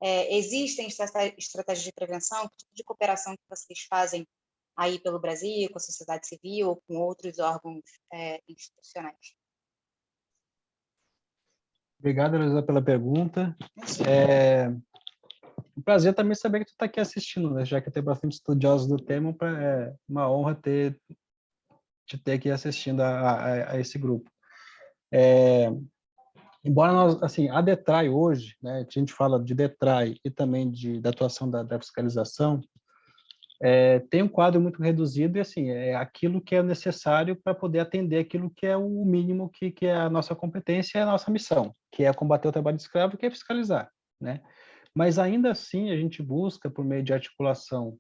Existem estratégias de prevenção? Que tipo de cooperação que vocês fazem aí pelo Brasil, com a sociedade civil ou com outros órgãos institucionais? Obrigado, Elisa, pela pergunta. É um prazer também saber que tu está aqui assistindo, né? Já que tem bastante estudiosos do tema, é uma honra te ter aqui assistindo a esse grupo. Embora nós, assim, a DETRAI hoje, né, a gente fala de DETRAI e também da atuação da fiscalização, tem um quadro muito reduzido e, assim, é aquilo que é necessário para poder atender aquilo que é o mínimo que é a nossa competência e a nossa missão, que é combater o trabalho escravo, que é fiscalizar, né? Mas, ainda assim, a gente busca, por meio de articulação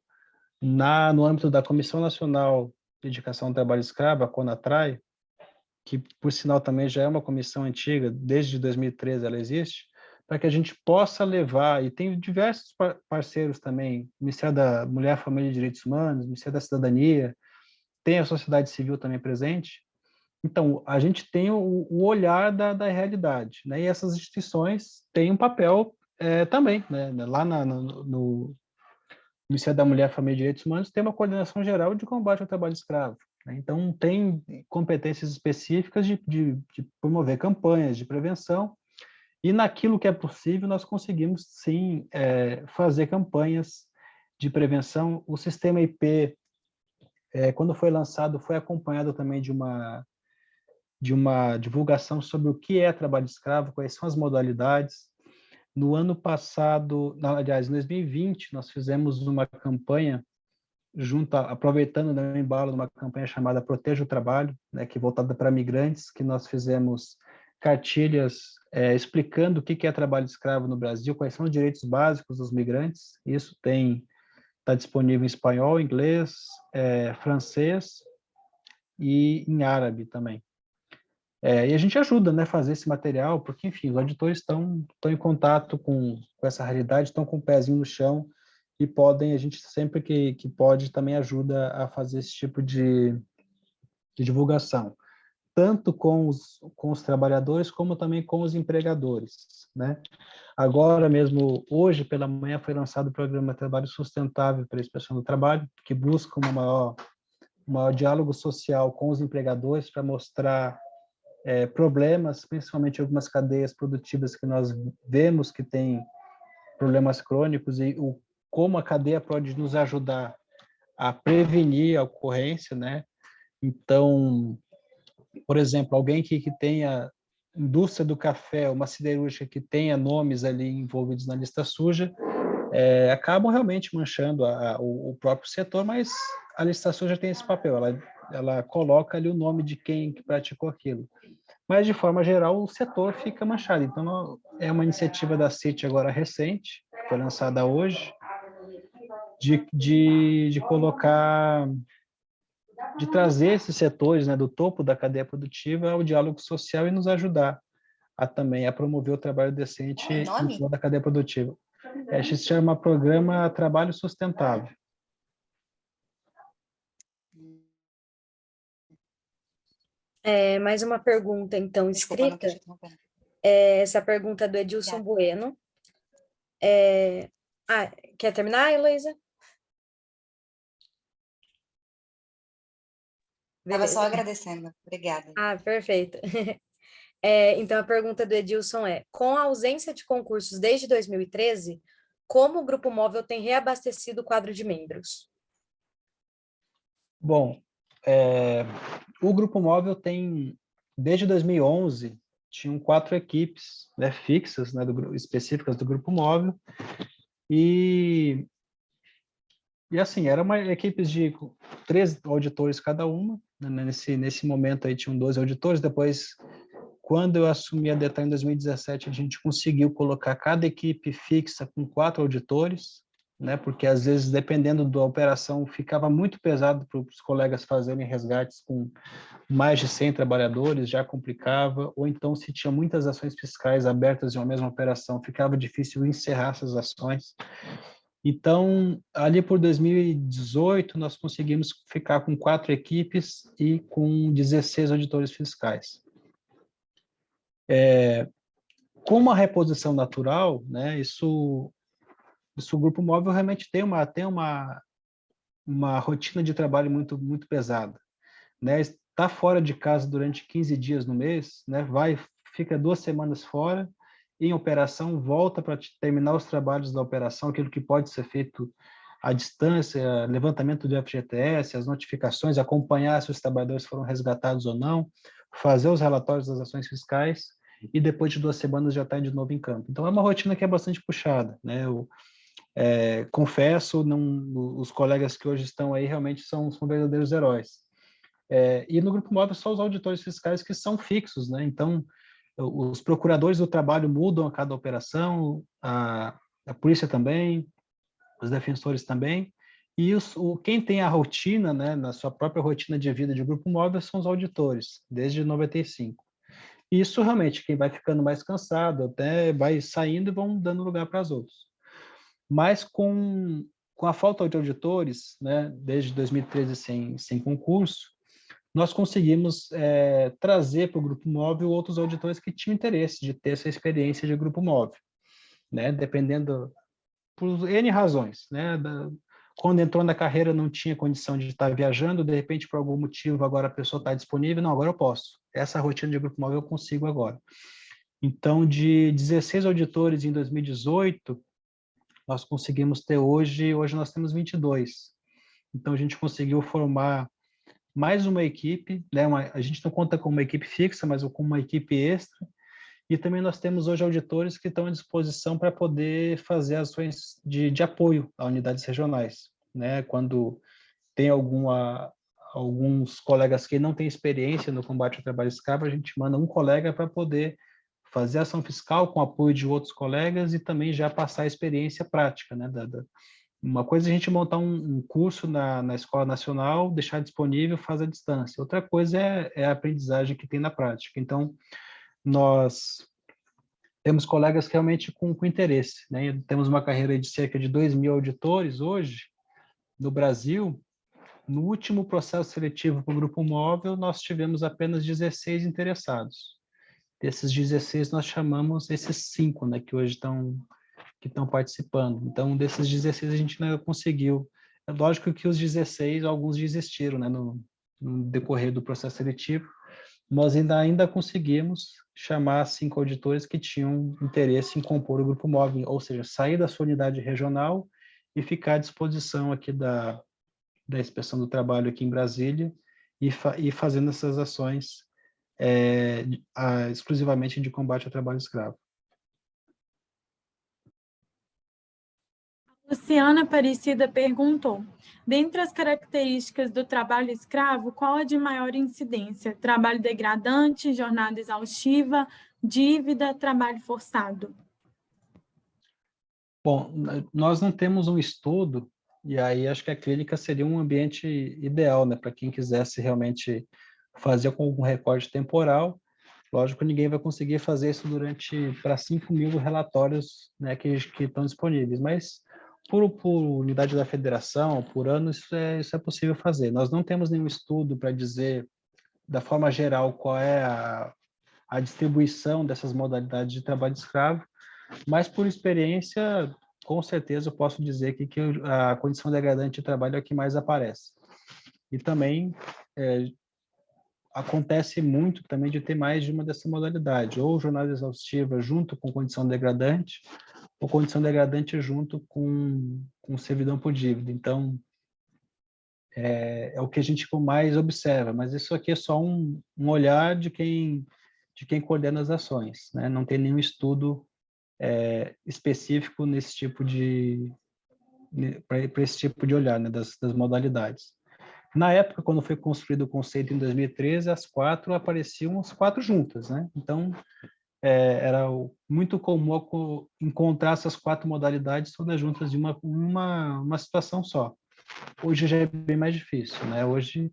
no âmbito da Comissão Nacional de Dedicação ao Trabalho Escravo, a CONATRAI, que, por sinal, também já é uma comissão antiga, desde 2013 ela existe, para que a gente possa levar, e tem diversos parceiros também, o Ministério da Mulher, Família e Direitos Humanos, o Ministério da Cidadania, tem a sociedade civil também presente. Então, a gente tem o olhar da realidade, né? E essas instituições têm um papel também, né? Lá no Ministério da Mulher, Família e Direitos Humanos tem uma coordenação geral de combate ao trabalho escravo, né? Então, tem competências específicas de promover campanhas de prevenção, e naquilo que é possível, nós conseguimos, sim, fazer campanhas de prevenção. O sistema IP, quando foi lançado, foi acompanhado também de uma divulgação sobre o que é trabalho escravo, quais são as modalidades. No ano passado, aliás, em 2020, nós fizemos uma campanha, aproveitando o embalo de uma campanha chamada Proteja o Trabalho, né, que é voltada para migrantes, que nós fizemos cartilhas explicando o que é trabalho escravo no Brasil, quais são os direitos básicos dos migrantes. Isso está disponível em espanhol, inglês, francês e em árabe também. E a gente ajuda, né, a fazer esse material, porque, enfim, os auditores estão em contato com essa realidade, estão com o pezinho no chão e a gente sempre que pode também ajuda a fazer esse tipo de divulgação, tanto com os trabalhadores como também com os empregadores, né? Agora mesmo, hoje pela manhã, foi lançado o programa Trabalho Sustentável para a Inspeção do Trabalho, que busca um maior diálogo social com os empregadores para mostrar problemas, principalmente algumas cadeias produtivas que nós vemos que têm problemas crônicos e como a cadeia pode nos ajudar a prevenir a ocorrência, né? Então, por exemplo, alguém que tenha indústria do café, uma siderúrgica que tenha nomes ali envolvidos na lista suja, acabam realmente manchando o próprio setor, mas a lista suja tem esse papel, ela coloca ali o nome de quem praticou aquilo. mas, de forma geral, o setor fica manchado. Então, é uma iniciativa da CIT agora recente, foi lançada hoje, de colocar, de trazer esses setores, né, do topo da cadeia produtiva ao diálogo social e nos ajudar também a promover o trabalho decente em Nome? toda a cadeia produtiva. Isso se chama Programa Trabalho Sustentável. Mais uma pergunta, então, Desculpa, não tô te escrita. interrompendo. Essa pergunta é do Edilson Obrigada. Bueno. Quer terminar, Heloísa? Estava só Beleza. agradecendo. Obrigada. Perfeito. Então, a pergunta do Edilson é: com a ausência de concursos desde 2013, como o Grupo Móvel tem reabastecido o quadro de membros? Bom, o Grupo Móvel tem, desde 2011, tinham 4 equipes, né, fixas, né, específicas do Grupo Móvel, e assim, eram equipes de 13 auditores cada uma, né, nesse momento aí tinham 12 auditores, depois, quando eu assumi a Detan em 2017, a gente conseguiu colocar cada equipe fixa com 4 auditores, né, porque às vezes, dependendo da operação, ficava muito pesado para os colegas fazerem resgates com mais de 100 trabalhadores, já complicava, ou então se tinha muitas ações fiscais abertas em uma mesma operação, ficava difícil encerrar essas ações. Então, ali por 2018, nós conseguimos ficar com 4 equipes e com 16 auditores fiscais. Com uma reposição natural, né, isso o Grupo Móvel realmente tem uma rotina de trabalho muito pesada, né? Está fora de casa durante 15 dias no mês, né? Fica 2 semanas fora, em operação, volta para terminar os trabalhos da operação, aquilo que pode ser feito à distância, levantamento de FGTS, as notificações, acompanhar se os trabalhadores foram resgatados ou não, fazer os relatórios das ações fiscais, e depois de 2 semanas já está de novo em campo. Então, é uma rotina que é bastante puxada, né? Confesso, os colegas que hoje estão aí realmente são verdadeiros heróis. E no Grupo Móvel, só os auditores fiscais que são fixos, né? Então, os procuradores do trabalho mudam a cada operação, a polícia também, os defensores também, e quem tem a rotina, né, na sua própria rotina de vida de Grupo Móvel, são os auditores, desde 95. E isso realmente, quem vai ficando mais cansado, até vai saindo e vão dando lugar para os outros. Mas com a falta de auditores, né, desde 2013 sem concurso, nós conseguimos trazer para o Grupo Móvel outros auditores que tinham interesse de ter essa experiência de Grupo Móvel, né, dependendo por N razões, né, quando entrou na carreira não tinha condição de estar viajando, de repente por algum motivo agora a pessoa está disponível, não, agora eu posso, essa rotina de Grupo Móvel eu consigo agora. Então, de 16 auditores em 2018, nós conseguimos ter hoje nós temos 22. Então, a gente conseguiu formar mais uma equipe, né? A gente não conta com uma equipe fixa, mas com uma equipe extra, e também nós temos hoje auditores que estão à disposição para poder fazer ações de apoio a unidades regionais, né? Quando tem alguns colegas que não têm experiência no combate ao trabalho escravo, a gente manda um colega para poder fazer ação fiscal com apoio de outros colegas e também já passar a experiência prática, né? Uma coisa é a gente montar um curso na Escola Nacional, deixar disponível, faz à distância. Outra coisa é a aprendizagem que tem na prática. Então, nós temos colegas realmente com interesse, né? Temos uma carreira de cerca de 2.000 auditores hoje no Brasil. No último processo seletivo para o Grupo Móvel, nós tivemos apenas 16 interessados. Desses 16, nós chamamos esses 5, né, que hoje estão participando. Então, desses 16, a gente ainda conseguiu. É lógico que os 16, alguns desistiram, né, no decorrer do processo seletivo, nós ainda conseguimos chamar 5 auditores que tinham interesse em compor o Grupo Móvel, ou seja, sair da sua unidade regional e ficar à disposição aqui da Inspeção do Trabalho aqui em Brasília e fazendo essas ações exclusivamente de combate ao trabalho escravo. Luciana Aparecida perguntou: dentre as características do trabalho escravo, qual a de maior incidência? Trabalho degradante, jornada exaustiva, dívida, trabalho forçado? Bom, nós não temos um estudo, e aí acho que a clínica seria um ambiente ideal, né, para quem quisesse realmente fazer com algum recorte temporal. Lógico, ninguém vai conseguir fazer isso para 5.000 relatórios, né, que estão disponíveis, mas por unidade da federação, por ano, isso é possível fazer. Nós não temos nenhum estudo para dizer, da forma geral, qual é a distribuição dessas modalidades de trabalho escravo, mas por experiência, com certeza eu posso dizer que a condição degradante de trabalho é a que mais aparece. E também acontece muito também de ter mais de uma dessa modalidade, ou jornada exaustiva junto com condição degradante, ou condição degradante junto com servidão por dívida. Então, é o que a gente mais observa, mas isso aqui é só um olhar de quem coordena as ações, né? Não tem nenhum estudo específico nesse tipo para esse tipo de olhar, né, das modalidades. Na época, quando foi construído o conceito em 2013, apareciam as quatro juntas, né? Então, era muito comum encontrar essas quatro modalidades todas juntas de uma situação só. Hoje já é bem mais difícil, né? Hoje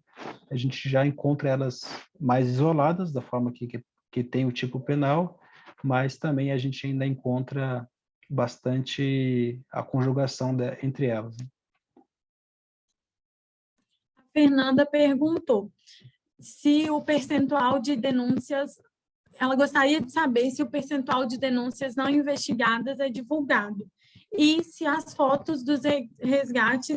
a gente já encontra elas mais isoladas, da forma que tem o tipo penal, mas também a gente ainda encontra bastante a conjugação entre elas. A Fernanda perguntou se o percentual de denúncias, ela gostaria de saber se o percentual de denúncias não investigadas é divulgado e se as fotos dos resgates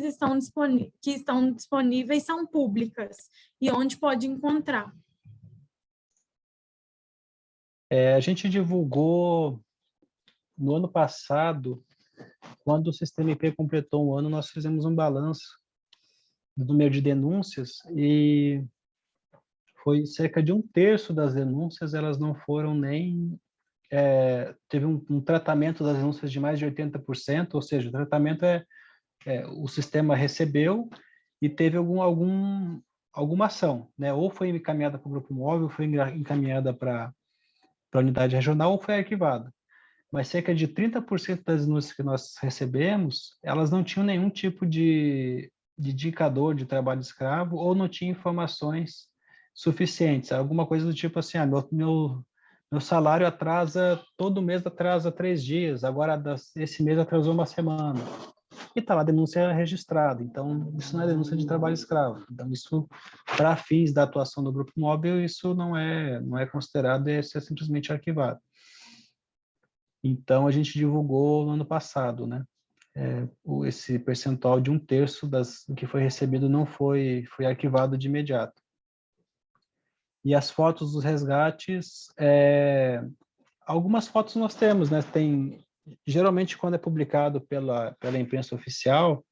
que estão disponíveis são públicas e onde pode encontrar. A gente divulgou no ano passado, quando o Sistema IP completou um ano, nós fizemos um balanço do número de denúncias e foi cerca de 1/3 das denúncias, elas não foram nem... teve um tratamento das denúncias de mais de 80%, ou seja, o tratamento o sistema recebeu e teve alguma ação, né? Ou foi encaminhada para o grupo móvel, foi encaminhada para a unidade regional ou foi arquivada. Mas cerca de 30% das denúncias que nós recebemos, elas não tinham nenhum tipo de indicador de trabalho escravo ou não tinham informações suficientes. Alguma coisa do tipo assim, meu salário todo mês atrasa 3 dias, agora esse mês atrasou uma semana. E está lá a denúncia registrada. Então, isso não é denúncia de trabalho escravo. Então, isso, para fins da atuação do grupo móvel, isso não é considerado, é simplesmente arquivado. Então, a gente divulgou no ano passado, né? Esse percentual de 1/3 do que foi recebido não foi arquivado de imediato. E as fotos dos resgates, algumas fotos nós temos, né? Geralmente, quando é publicado pela imprensa oficial,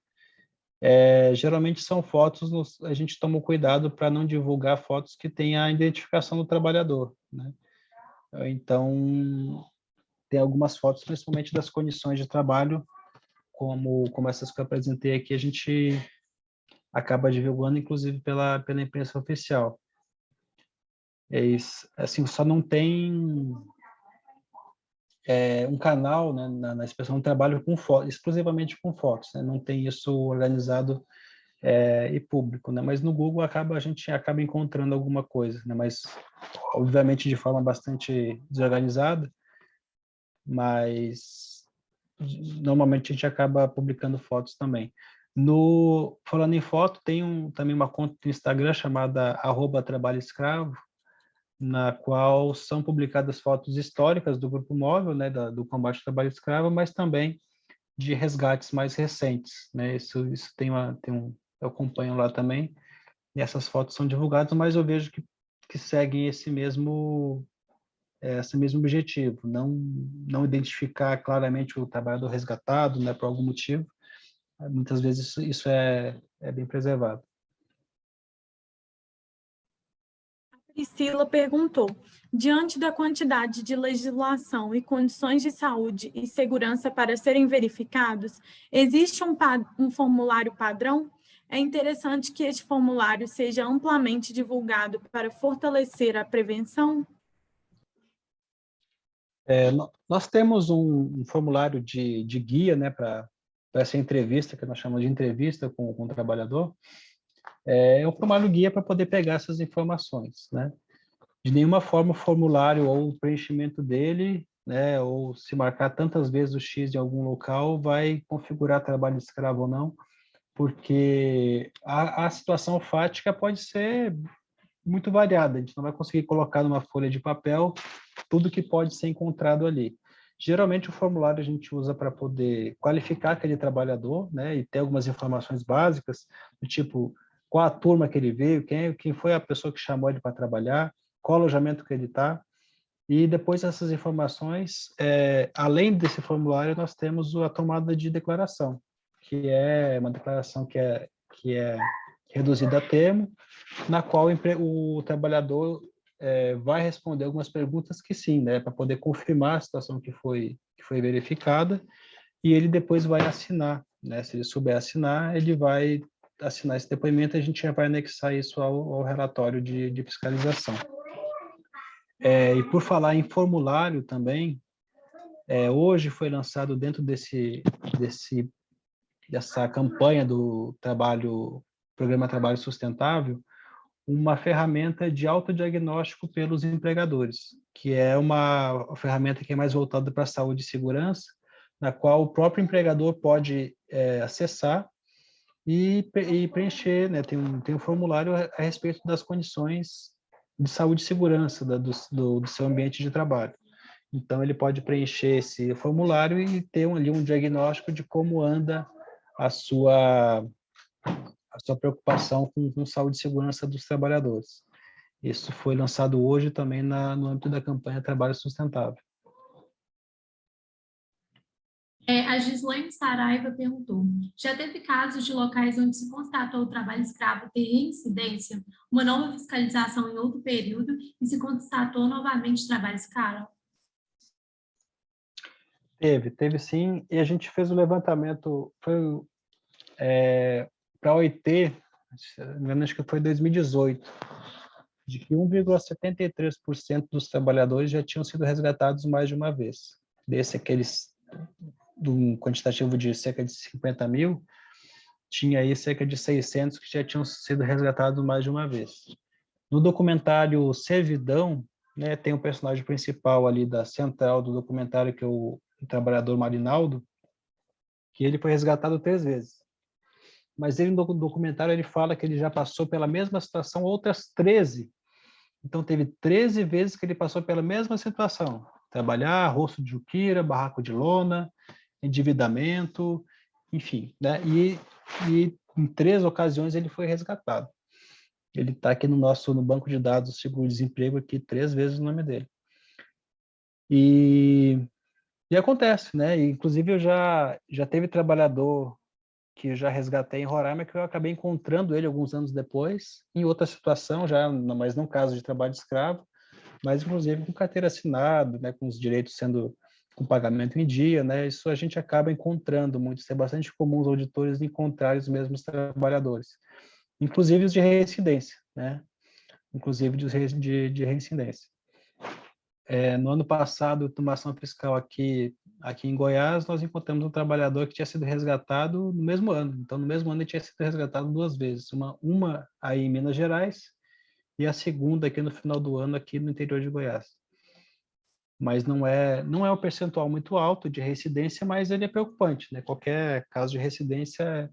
geralmente são fotos, a gente toma cuidado para não divulgar fotos que tenham a identificação do trabalhador, né? Então, tem algumas fotos, principalmente das condições de trabalho, como essas que eu apresentei aqui, a gente acaba divulgando, inclusive, pela imprensa oficial. Assim, só não tem um canal, né, na expressão de trabalho exclusivamente com fotos, né? Não tem isso organizado e público, né? Mas no Google a gente acaba encontrando alguma coisa, né? Mas, obviamente, de forma bastante desorganizada, mas normalmente a gente acaba publicando fotos também. Falando em foto, tem também uma conta no Instagram chamada @trabalhoescravo, na qual são publicadas fotos históricas do grupo móvel, né, do combate ao trabalho escravo, mas também de resgates mais recentes, né? Isso eu acompanho lá também, e essas fotos são divulgadas, mas eu vejo que seguem esse mesmo objetivo, não identificar claramente o trabalhador resgatado, né, por algum motivo. Muitas vezes isso é bem preservado. Priscila perguntou: diante da quantidade de legislação e condições de saúde e segurança para serem verificados, existe um formulário padrão? É interessante que este formulário seja amplamente divulgado para fortalecer a prevenção? Nós temos um formulário de guia, né, para essa entrevista, que nós chamamos de entrevista com o trabalhador. É um formulário guia para poder pegar essas informações, né? De nenhuma forma o formulário ou o preenchimento dele, né, ou se marcar tantas vezes o X em algum local, vai configurar trabalho escravo ou não, porque a situação fática pode ser muito variada, a gente não vai conseguir colocar numa folha de papel tudo que pode ser encontrado ali. Geralmente o formulário a gente usa para poder qualificar aquele trabalhador, né, e ter algumas informações básicas, do tipo, qual a turma que ele veio, quem foi a pessoa que chamou ele para trabalhar, qual alojamento que ele está, e depois dessas informações, além desse formulário, nós temos a tomada de declaração, que é uma declaração que é reduzida a termo, na qual o trabalhador vai responder algumas perguntas que sim, né, para poder confirmar a situação que foi verificada, e ele depois vai assinar, né, se ele souber assinar, ele vai assinar esse depoimento e a gente já vai anexar isso ao relatório de fiscalização. E por falar em formulário também, hoje foi lançado dentro dessa campanha do Programa Trabalho Sustentável, uma ferramenta de autodiagnóstico pelos empregadores, que é uma ferramenta que é mais voltada para a saúde e segurança, na qual o próprio empregador pode acessar e preencher, né? Tem um formulário a respeito das condições de saúde e segurança do seu ambiente de trabalho. Então, ele pode preencher esse formulário e ter ali um diagnóstico de como anda a sua preocupação com saúde e segurança dos trabalhadores. Isso foi lançado hoje também no âmbito da campanha Trabalho Sustentável. A Gislaine Saraiva perguntou: já teve casos de locais onde se constatou o trabalho escravo ter reincidência, uma nova fiscalização em outro período e se constatou novamente trabalho escravo? Teve sim, e a gente fez o levantamento, foi para a OIT, acho que foi em 2018, de que 1,73% dos trabalhadores já tinham sido resgatados mais de uma vez. De um quantitativo de cerca de 50 mil, tinha aí cerca de 600 que já tinham sido resgatados mais de uma vez. No documentário Servidão, né, tem o personagem principal ali da central do documentário, que é o trabalhador Marinaldo, que ele foi resgatado 3 vezes. Mas ele no documentário ele fala que ele já passou pela mesma situação outras 13. Então teve 13 vezes que ele passou pela mesma situação. Trabalhar, rosto de juquira, barraco de lona, endividamento, enfim, né? E em 3 ocasiões ele foi resgatado. Ele está aqui no banco de dados do seguro-desemprego aqui 3 vezes o nome dele. E acontece, né? Inclusive eu já teve trabalhador que eu já resgatei em Roraima, que eu acabei encontrando ele alguns anos depois, em outra situação, mas não caso de trabalho escravo, mas inclusive com carteira assinada, né, com os direitos sendo com pagamento em dia, né? Isso a gente acaba encontrando muito. Isso é bastante comum os auditores encontrarem os mesmos trabalhadores, inclusive os de reincidência, né? Inclusive de reincidência. No ano passado, numa ação fiscal aqui em Goiás, nós encontramos um trabalhador que tinha sido resgatado no mesmo ano. Então, no mesmo ano, ele tinha sido resgatado 2 vezes. Uma aí em Minas Gerais e a segunda aqui no final do ano, aqui no interior de Goiás. Mas não é um percentual muito alto de reincidência, mas ele é preocupante, né? Qualquer caso de reincidência,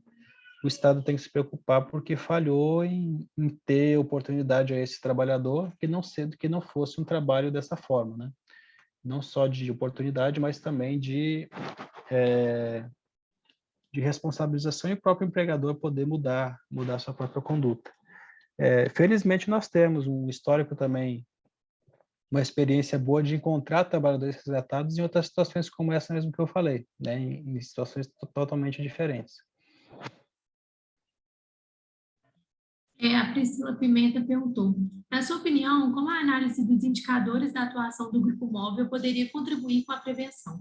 o Estado tem que se preocupar porque falhou em ter oportunidade a esse trabalhador que não fosse um trabalho dessa forma, né? Não só de oportunidade, mas também de responsabilização e o próprio empregador poder mudar sua própria conduta. Felizmente, nós temos um histórico também, uma experiência boa de encontrar trabalhadores resgatados em outras situações como essa mesmo que eu falei, né? Em situações totalmente diferentes. A Priscila Pimenta perguntou, na sua opinião, como a análise dos indicadores da atuação do grupo móvel poderia contribuir com a prevenção?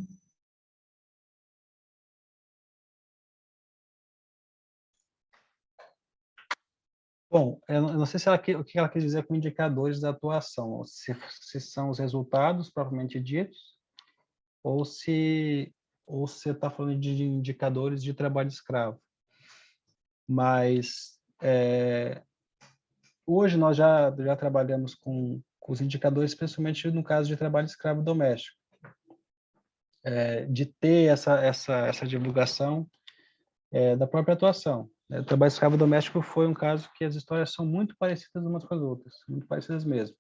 Bom, eu não sei se o que ela quis dizer com indicadores da atuação, se são os resultados propriamente ditos, ou se está falando de indicadores de trabalho escravo. Mas hoje nós já trabalhamos com os indicadores, principalmente no caso de trabalho escravo doméstico, de ter essa divulgação da própria atuação. O trabalho escravo doméstico foi um caso que as histórias são muito parecidas umas com as outras, muito parecidas mesmo.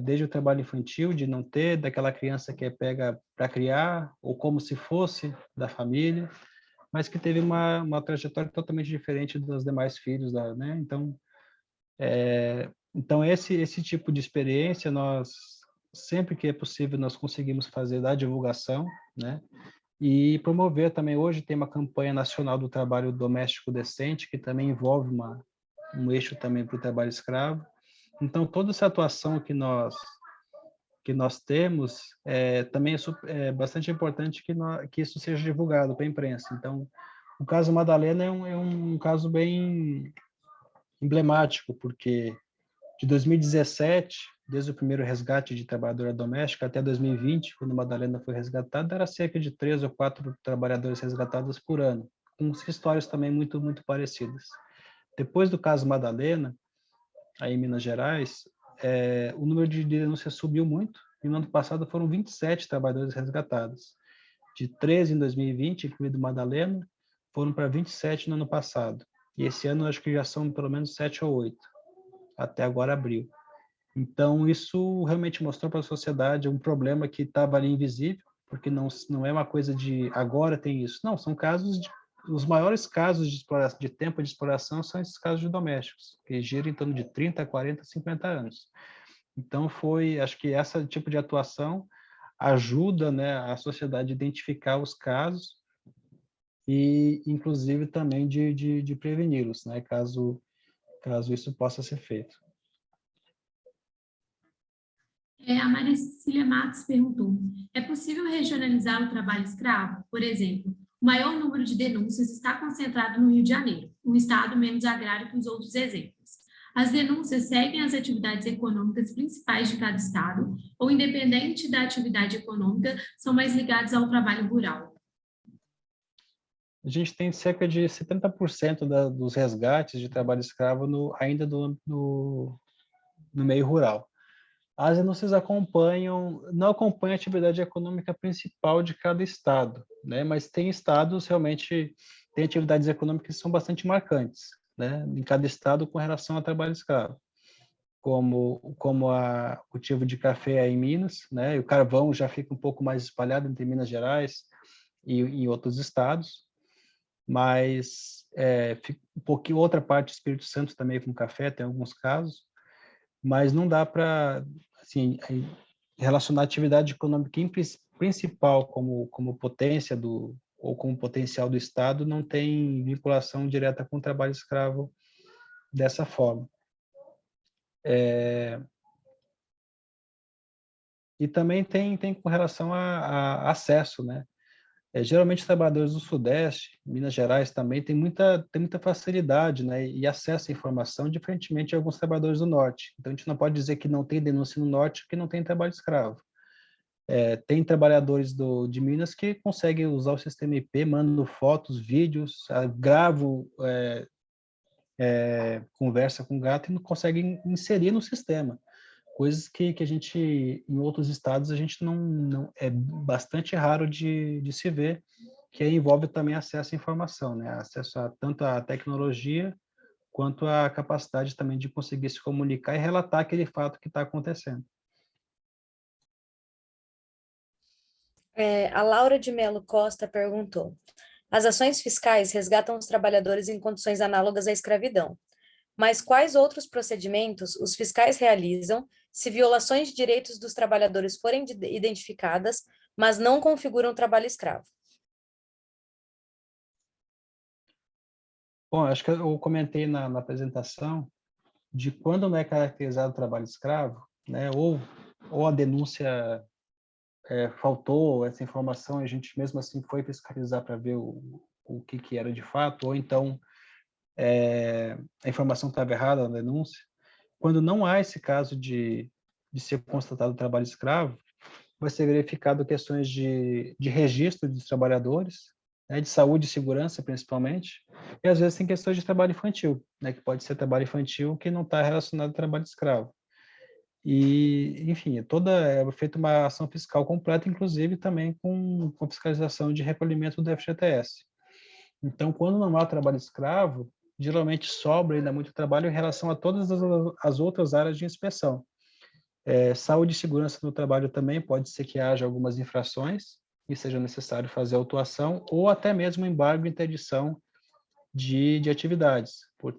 Desde o trabalho infantil, de não ter, daquela criança que é pega para criar, ou como se fosse da família, mas que teve uma trajetória totalmente diferente dos demais filhos, né? Então esse tipo de experiência, nós, sempre que é possível, nós conseguimos fazer da divulgação, né? E promover também. Hoje tem uma campanha nacional do trabalho doméstico decente, que também envolve um eixo também para o trabalho escravo. Então, toda essa atuação que nós temos, também é bastante importante que isso seja divulgado para a imprensa. Então, o caso Madalena é um caso bem emblemático, porque de 2017, desde o primeiro resgate de trabalhadora doméstica até 2020, quando Madalena foi resgatada, era cerca de 3 ou 4 trabalhadores resgatados por ano, com histórias também muito, muito parecidas. Depois do caso Madalena, aí em Minas Gerais, o número de denúncias subiu muito, e no ano passado foram 27 trabalhadores resgatados. De 13 em 2020, incluído Madalena, foram para 27 no ano passado. E esse ano acho que já são pelo menos 7 ou 8, até agora abril. Então, isso realmente mostrou para a sociedade um problema que estava ali invisível, porque não é uma coisa de agora tem isso. Não, são casos os maiores casos de tempo de exploração são esses casos de domésticos, que giram em torno de 30, 40, 50 anos. Então, acho que esse tipo de atuação ajuda, né, a sociedade a identificar os casos e, inclusive, também de preveni-los, né, caso isso possa ser feito. A Maricília Matos perguntou, é possível regionalizar o trabalho escravo? Por exemplo, o maior número de denúncias está concentrado no Rio de Janeiro, um estado menos agrário que os outros exemplos. As denúncias seguem as atividades econômicas principais de cada estado, ou, independente da atividade econômica, são mais ligadas ao trabalho rural? A gente tem cerca de 70% dos resgates de trabalho escravo ainda no meio rural. As denúncias não acompanham a atividade econômica principal de cada estado, né? Mas tem estados realmente, tem atividades econômicas que são bastante marcantes, né? Em cada estado com relação ao trabalho escravo, como o cultivo de café aí em Minas, né? E o carvão já fica um pouco mais espalhado entre Minas Gerais e em outros estados, mas fica um pouquinho outra parte do Espírito Santo também com café, tem alguns casos, mas não dá para assim, relacionar a atividade econômica principal como potência ou como potencial do Estado, não tem vinculação direta com o trabalho escravo dessa forma. E também tem com relação a acesso, né? Geralmente, os trabalhadores do Sudeste, Minas Gerais também, tem muita facilidade, né, e acesso à informação, diferentemente de alguns trabalhadores do Norte. Então, a gente não pode dizer que não tem denúncia no Norte, que não tem trabalho escravo. Tem trabalhadores de Minas que conseguem usar o sistema IP, mandam fotos, vídeos, gravam conversa com o gato e não conseguem inserir no sistema. Coisas que a gente, em outros estados, a gente não é bastante raro de se ver, que envolve também acesso à informação, né? Acesso tanto à tecnologia, quanto à capacidade também de conseguir se comunicar e relatar aquele fato que está acontecendo. A Laura de Melo Costa perguntou, as ações fiscais resgatam os trabalhadores em condições análogas à escravidão, mas quais outros procedimentos os fiscais realizam se violações de direitos dos trabalhadores forem identificadas, mas não configuram trabalho escravo? Bom, acho que eu comentei na apresentação de quando não é caracterizado o trabalho escravo, né, ou a denúncia faltou essa informação, e a gente mesmo assim foi fiscalizar para ver o que era de fato, ou então a informação estava errada na denúncia. Quando não há esse caso de ser constatado trabalho escravo, vai ser verificado questões de registro dos trabalhadores, né, de saúde e segurança, principalmente, e às vezes tem questões de trabalho infantil, né, que pode ser trabalho infantil que não está relacionado ao trabalho escravo. E, enfim, é feita uma ação fiscal completa, inclusive também com fiscalização de recolhimento do FGTS. Então, quando não há trabalho escravo, geralmente sobra ainda muito trabalho em relação a todas as outras áreas de inspeção. Saúde e segurança no trabalho também pode ser que haja algumas infrações e seja necessário fazer autuação ou até mesmo embargo e interdição de atividades, por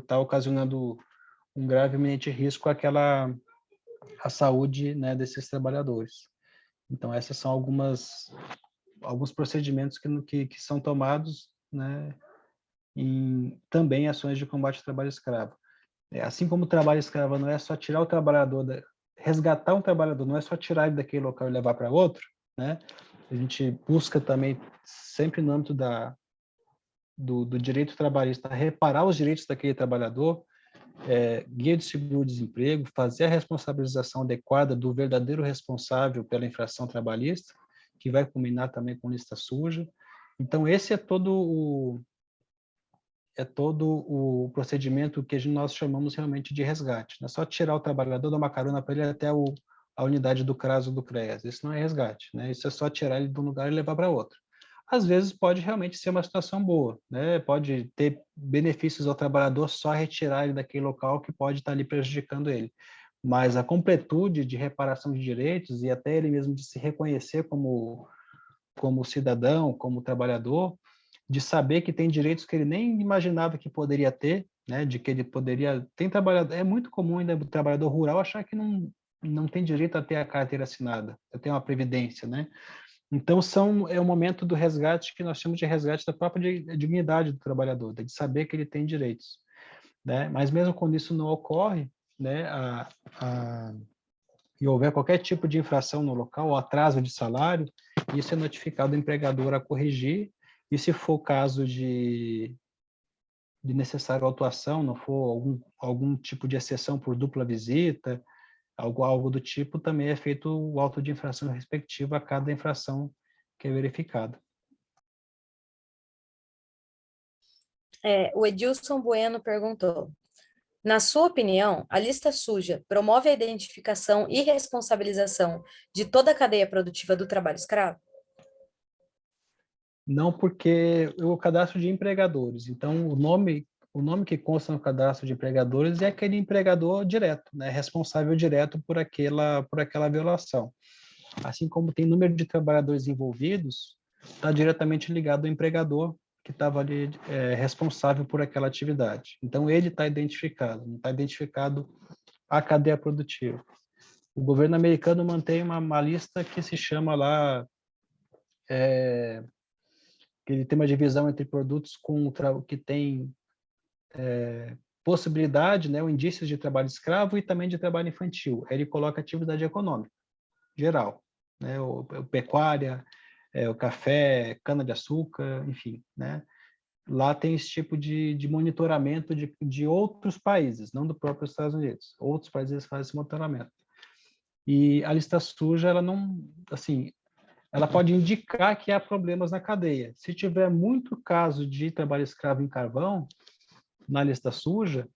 estar ocasionando um grave e iminente risco à saúde, né, desses trabalhadores. Então, essas são alguns procedimentos que são tomados, né, em também ações de combate ao trabalho escravo. Assim como o trabalho escravo não é só tirar o trabalhador, resgatar um trabalhador, não é só tirar ele daquele local e levar para outro, né? A gente busca também, sempre no âmbito do direito trabalhista, reparar os direitos daquele trabalhador, guia de seguro-desemprego, fazer a responsabilização adequada do verdadeiro responsável pela infração trabalhista, que vai culminar também com lista suja. Então, esse é todo o procedimento que nós chamamos realmente de resgate. Não é só tirar o trabalhador, dar uma carona para ele até a unidade do CRAS ou do CREAS. Isso não é resgate, né? Isso é só tirar ele de um lugar e levar para outro. Às vezes pode realmente ser uma situação boa, né? Pode ter benefícios ao trabalhador só retirar ele daquele local que pode estar ali prejudicando ele. Mas a completude de reparação de direitos e até ele mesmo de se reconhecer como cidadão, como trabalhador, de saber que tem direitos que ele nem imaginava que poderia ter, né? De que ele poderia... É muito comum ainda o trabalhador rural achar que não tem direito a ter a carteira assinada, a ter uma previdência, né? Então, é o momento do resgate que nós chamamos de resgate da própria dignidade do trabalhador, de saber que ele tem direitos, né? Mas mesmo quando isso não ocorre, né, e houver qualquer tipo de infração no local, ou atraso de salário, isso é notificado ao empregador a corrigir, e se for caso de necessária autuação, não for algum tipo de exceção por dupla visita, algo do tipo, também é feito o auto de infração respectivo a cada infração que é verificada. O Edilson Bueno perguntou: na sua opinião, a lista suja promove a identificação e responsabilização de toda a cadeia produtiva do trabalho escravo? Não, porque o cadastro de empregadores, então o nome que consta no cadastro de empregadores é aquele empregador direto, né, responsável direto por aquela violação. Assim como tem número de trabalhadores envolvidos, está diretamente ligado ao empregador que estava ali responsável por aquela atividade. Então ele está identificado, não está identificado a cadeia produtiva. O governo americano mantém uma lista que se chama lá que ele tem uma divisão entre produtos que tem possibilidade, né, ou indícios de trabalho escravo e também de trabalho infantil. Ele coloca atividade econômica geral, né, o pecuária, o café, cana-de-açúcar, enfim, né. Lá tem esse tipo de monitoramento de outros países, não do próprio Estados Unidos. Outros países fazem esse monitoramento. E a lista suja, ela não, assim, ela pode indicar que há problemas na cadeia. Se tiver muito caso de trabalho escravo em carvão, na lista suja,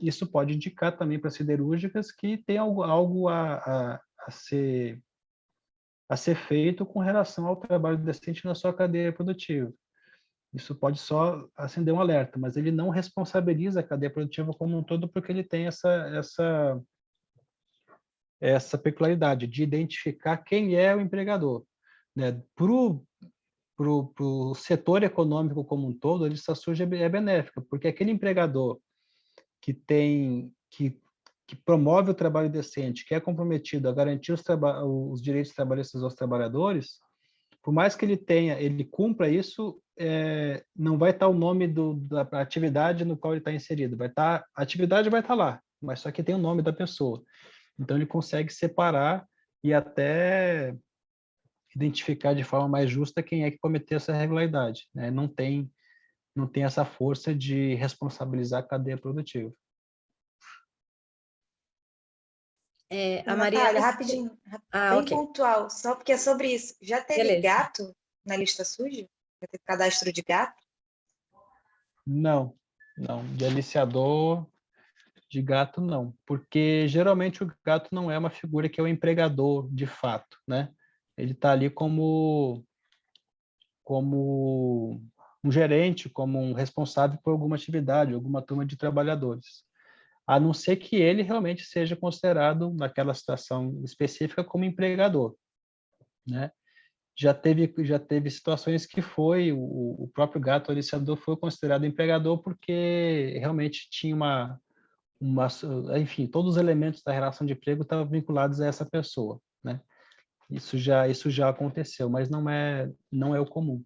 isso pode indicar também para siderúrgicas que tem algo a ser feito com relação ao trabalho decente na sua cadeia produtiva. Isso pode só acender um alerta, mas ele não responsabiliza a cadeia produtiva como um todo, porque ele tem essa peculiaridade de identificar quem é o empregador, né? Para o setor econômico como um todo, a lista suja é benéfica, porque aquele empregador que promove o trabalho decente, que é comprometido a garantir os direitos trabalhistas aos trabalhadores, por mais que ele cumpra isso, não vai estar o nome da atividade no qual ele está inserido. A atividade vai estar lá, mas só que tem o nome da pessoa. Então, ele consegue separar e até identificar de forma mais justa quem é que cometeu essa irregularidade, né? Não tem essa força de responsabilizar a cadeia produtiva. A Natália, Mariana... rapidinho, Ah, bem ok. pontual, só porque é sobre isso. Já teve Beleza. gato na lista suja? Já teve cadastro de gato? Não. De aliciador de gato, não. Porque, geralmente, o gato não é uma figura que é o empregador, de fato, né? Ele está ali como um gerente, como um responsável por alguma atividade, alguma turma de trabalhadores. A não ser que ele realmente seja considerado, naquela situação específica, como empregador, né? Já teve situações que o próprio gato aliciador foi considerado empregador porque realmente tinha enfim, todos os elementos da relação de emprego estavam vinculados a essa pessoa, né? Isso já aconteceu, mas não é o comum.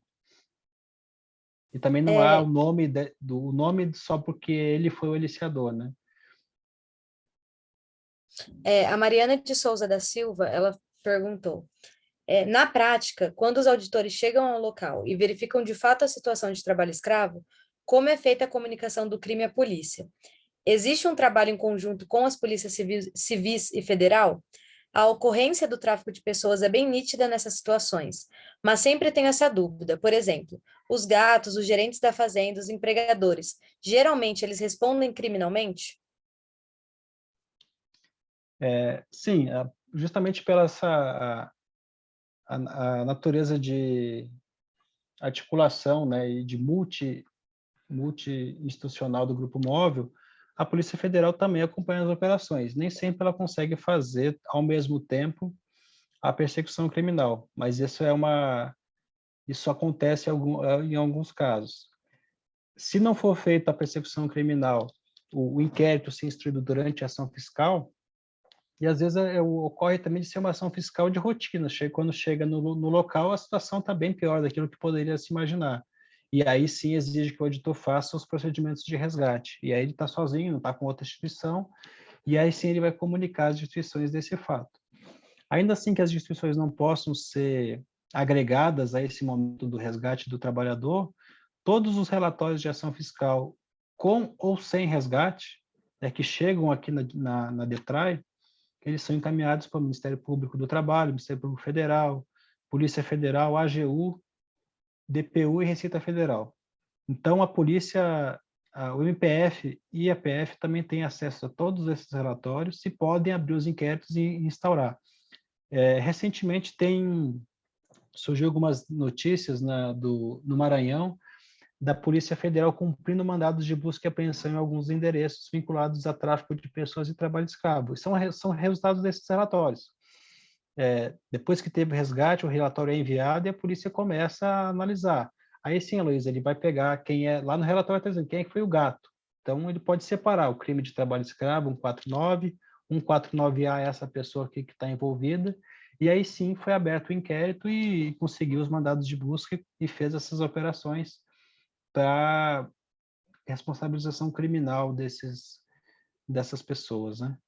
E também não há o nome só porque ele foi o aliciador, né? A Mariana de Souza da Silva, ela perguntou: na prática, quando os auditores chegam ao local e verificam de fato a situação de trabalho escravo, como é feita a comunicação do crime à polícia? Existe um trabalho em conjunto com as polícias civis e federal? A ocorrência do tráfico de pessoas é bem nítida nessas situações, mas sempre tenho essa dúvida. Por exemplo, os gatos, os gerentes da fazenda, os empregadores, geralmente eles respondem criminalmente? Sim, justamente pela a natureza de articulação, né, e de multi-institucional do Grupo Móvel, a Polícia Federal também acompanha as operações. Nem sempre ela consegue fazer, ao mesmo tempo, a persecução criminal, mas isso acontece em alguns casos. Se não for feita a persecução criminal, o inquérito ser instruído durante a ação fiscal, e às vezes ocorre também de ser uma ação fiscal de rotina. Quando chega no local, a situação está bem pior daquilo que poderia se imaginar. E aí sim exige que o auditor faça os procedimentos de resgate. E aí ele está sozinho, não está com outra instituição, e aí sim ele vai comunicar às instituições desse fato. Ainda assim que as instituições não possam ser agregadas a esse momento do resgate do trabalhador, todos os relatórios de ação fiscal com ou sem resgate, que chegam aqui na DETRAI, eles são encaminhados para o Ministério Público do Trabalho, Ministério Público Federal, Polícia Federal, AGU, DPU e Receita Federal. Então, a polícia, o MPF e a PF também têm acesso a todos esses relatórios e podem abrir os inquéritos e instaurar. Recentemente, surgiu algumas notícias no Maranhão, da Polícia Federal cumprindo mandados de busca e apreensão em alguns endereços vinculados a tráfico de pessoas e trabalho escravo. São resultados desses relatórios. Depois que teve o resgate, o relatório é enviado e a polícia começa a analisar. Aí sim, Luiz, ele vai pegar lá no relatório está dizendo quem é que foi o gato. Então, ele pode separar o crime de trabalho escravo, 149, 149A é essa pessoa aqui que está envolvida, e aí sim foi aberto o inquérito e conseguiu os mandados de busca e fez essas operações para responsabilização criminal dessas pessoas, né?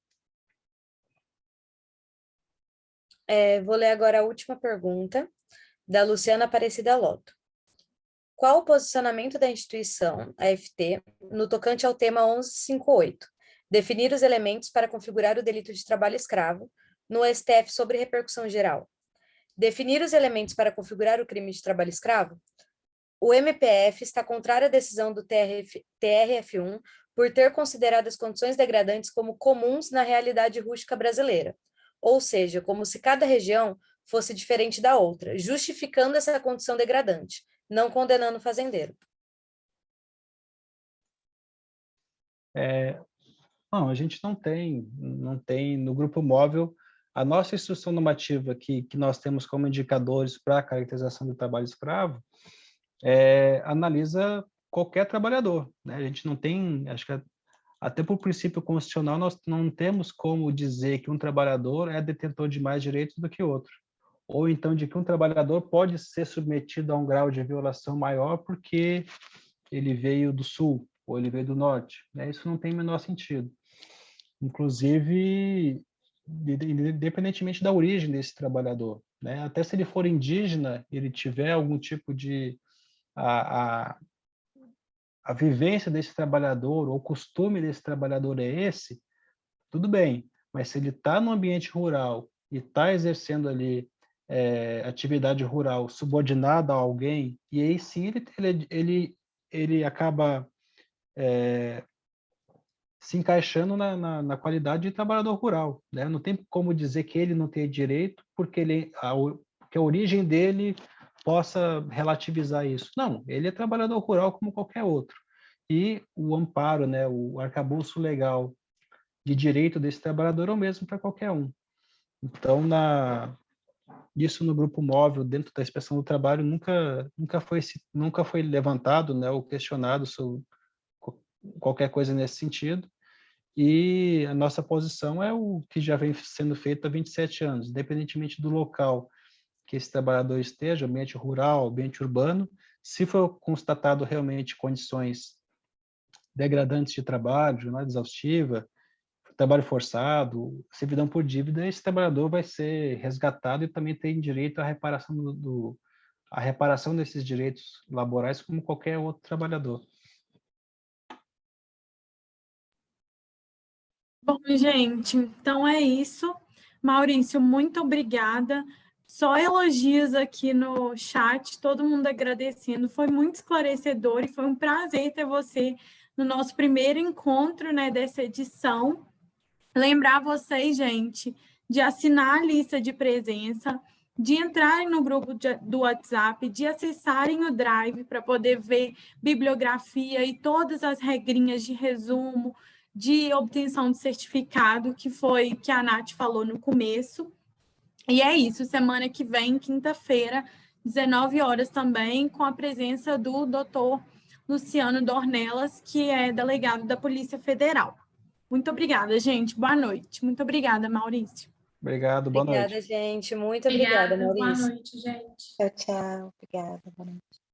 Vou ler agora a última pergunta, da Luciana Aparecida Lotto. Qual o posicionamento da instituição, AFT, no tocante ao tema 1158, definir os elementos para configurar o delito de trabalho escravo, no STF sobre repercussão geral? Definir os elementos para configurar o crime de trabalho escravo? O MPF está contrário à decisão do TRF1 por ter considerado as condições degradantes como comuns na realidade rústica brasileira, ou seja, como se cada região fosse diferente da outra, justificando essa condição degradante, não condenando o fazendeiro. Não, a gente não tem no Grupo Móvel, a nossa instrução normativa que nós temos como indicadores para a caracterização do trabalho escravo, analisa qualquer trabalhador, né? A gente não tem, acho que até por princípio constitucional, nós não temos como dizer que um trabalhador é detentor de mais direitos do que outro. ou então de que um trabalhador pode ser submetido a um grau de violação maior porque ele veio do sul ou ele veio do norte, né? Isso não tem o menor sentido. Inclusive, independentemente da origem desse trabalhador, né? Até se ele for indígena, ele tiver algum tipo de a vivência desse trabalhador ou o costume desse trabalhador é esse, tudo bem. Mas se ele está no ambiente rural e está exercendo ali atividade rural subordinada a alguém, e aí sim ele acaba se encaixando na qualidade de trabalhador rural, né? Não tem como dizer que ele não tem direito porque porque a origem dele possa relativizar isso. Não, ele é trabalhador rural como qualquer outro. E o amparo, né, o arcabouço legal de direito desse trabalhador é o mesmo para qualquer um. Então, isso no grupo móvel, dentro da inspeção do trabalho, nunca foi levantado, né, ou questionado sobre qualquer coisa nesse sentido. E a nossa posição é o que já vem sendo feito há 27 anos, independentemente do local que esse trabalhador esteja, ambiente rural, ambiente urbano, se for constatado realmente condições degradantes de trabalho, jornada exaustiva, trabalho forçado, servidão por dívida, esse trabalhador vai ser resgatado e também tem direito à reparação a reparação desses direitos laborais como qualquer outro trabalhador. Bom, gente, então é isso. Maurício, muito obrigada. Só elogios aqui no chat, todo mundo agradecendo. Foi muito esclarecedor e foi um prazer ter você no nosso primeiro encontro, né, dessa edição. Lembrar vocês, gente, de assinar a lista de presença, de entrarem no grupo do WhatsApp, de acessarem o Drive para poder ver bibliografia e todas as regrinhas de resumo, de obtenção de certificado, que foi que a Nath falou no começo. E é isso, semana que vem, quinta-feira, 19 horas também, com a presença do doutor Luciano Dornelas, que é delegado da Polícia Federal. Muito obrigada, gente. Boa noite. Muito obrigada, Maurício. Obrigado, boa noite. Obrigada, gente. Muito obrigada, Boa Maurício. noite, gente. Tchau, tchau. Obrigada. Boa noite.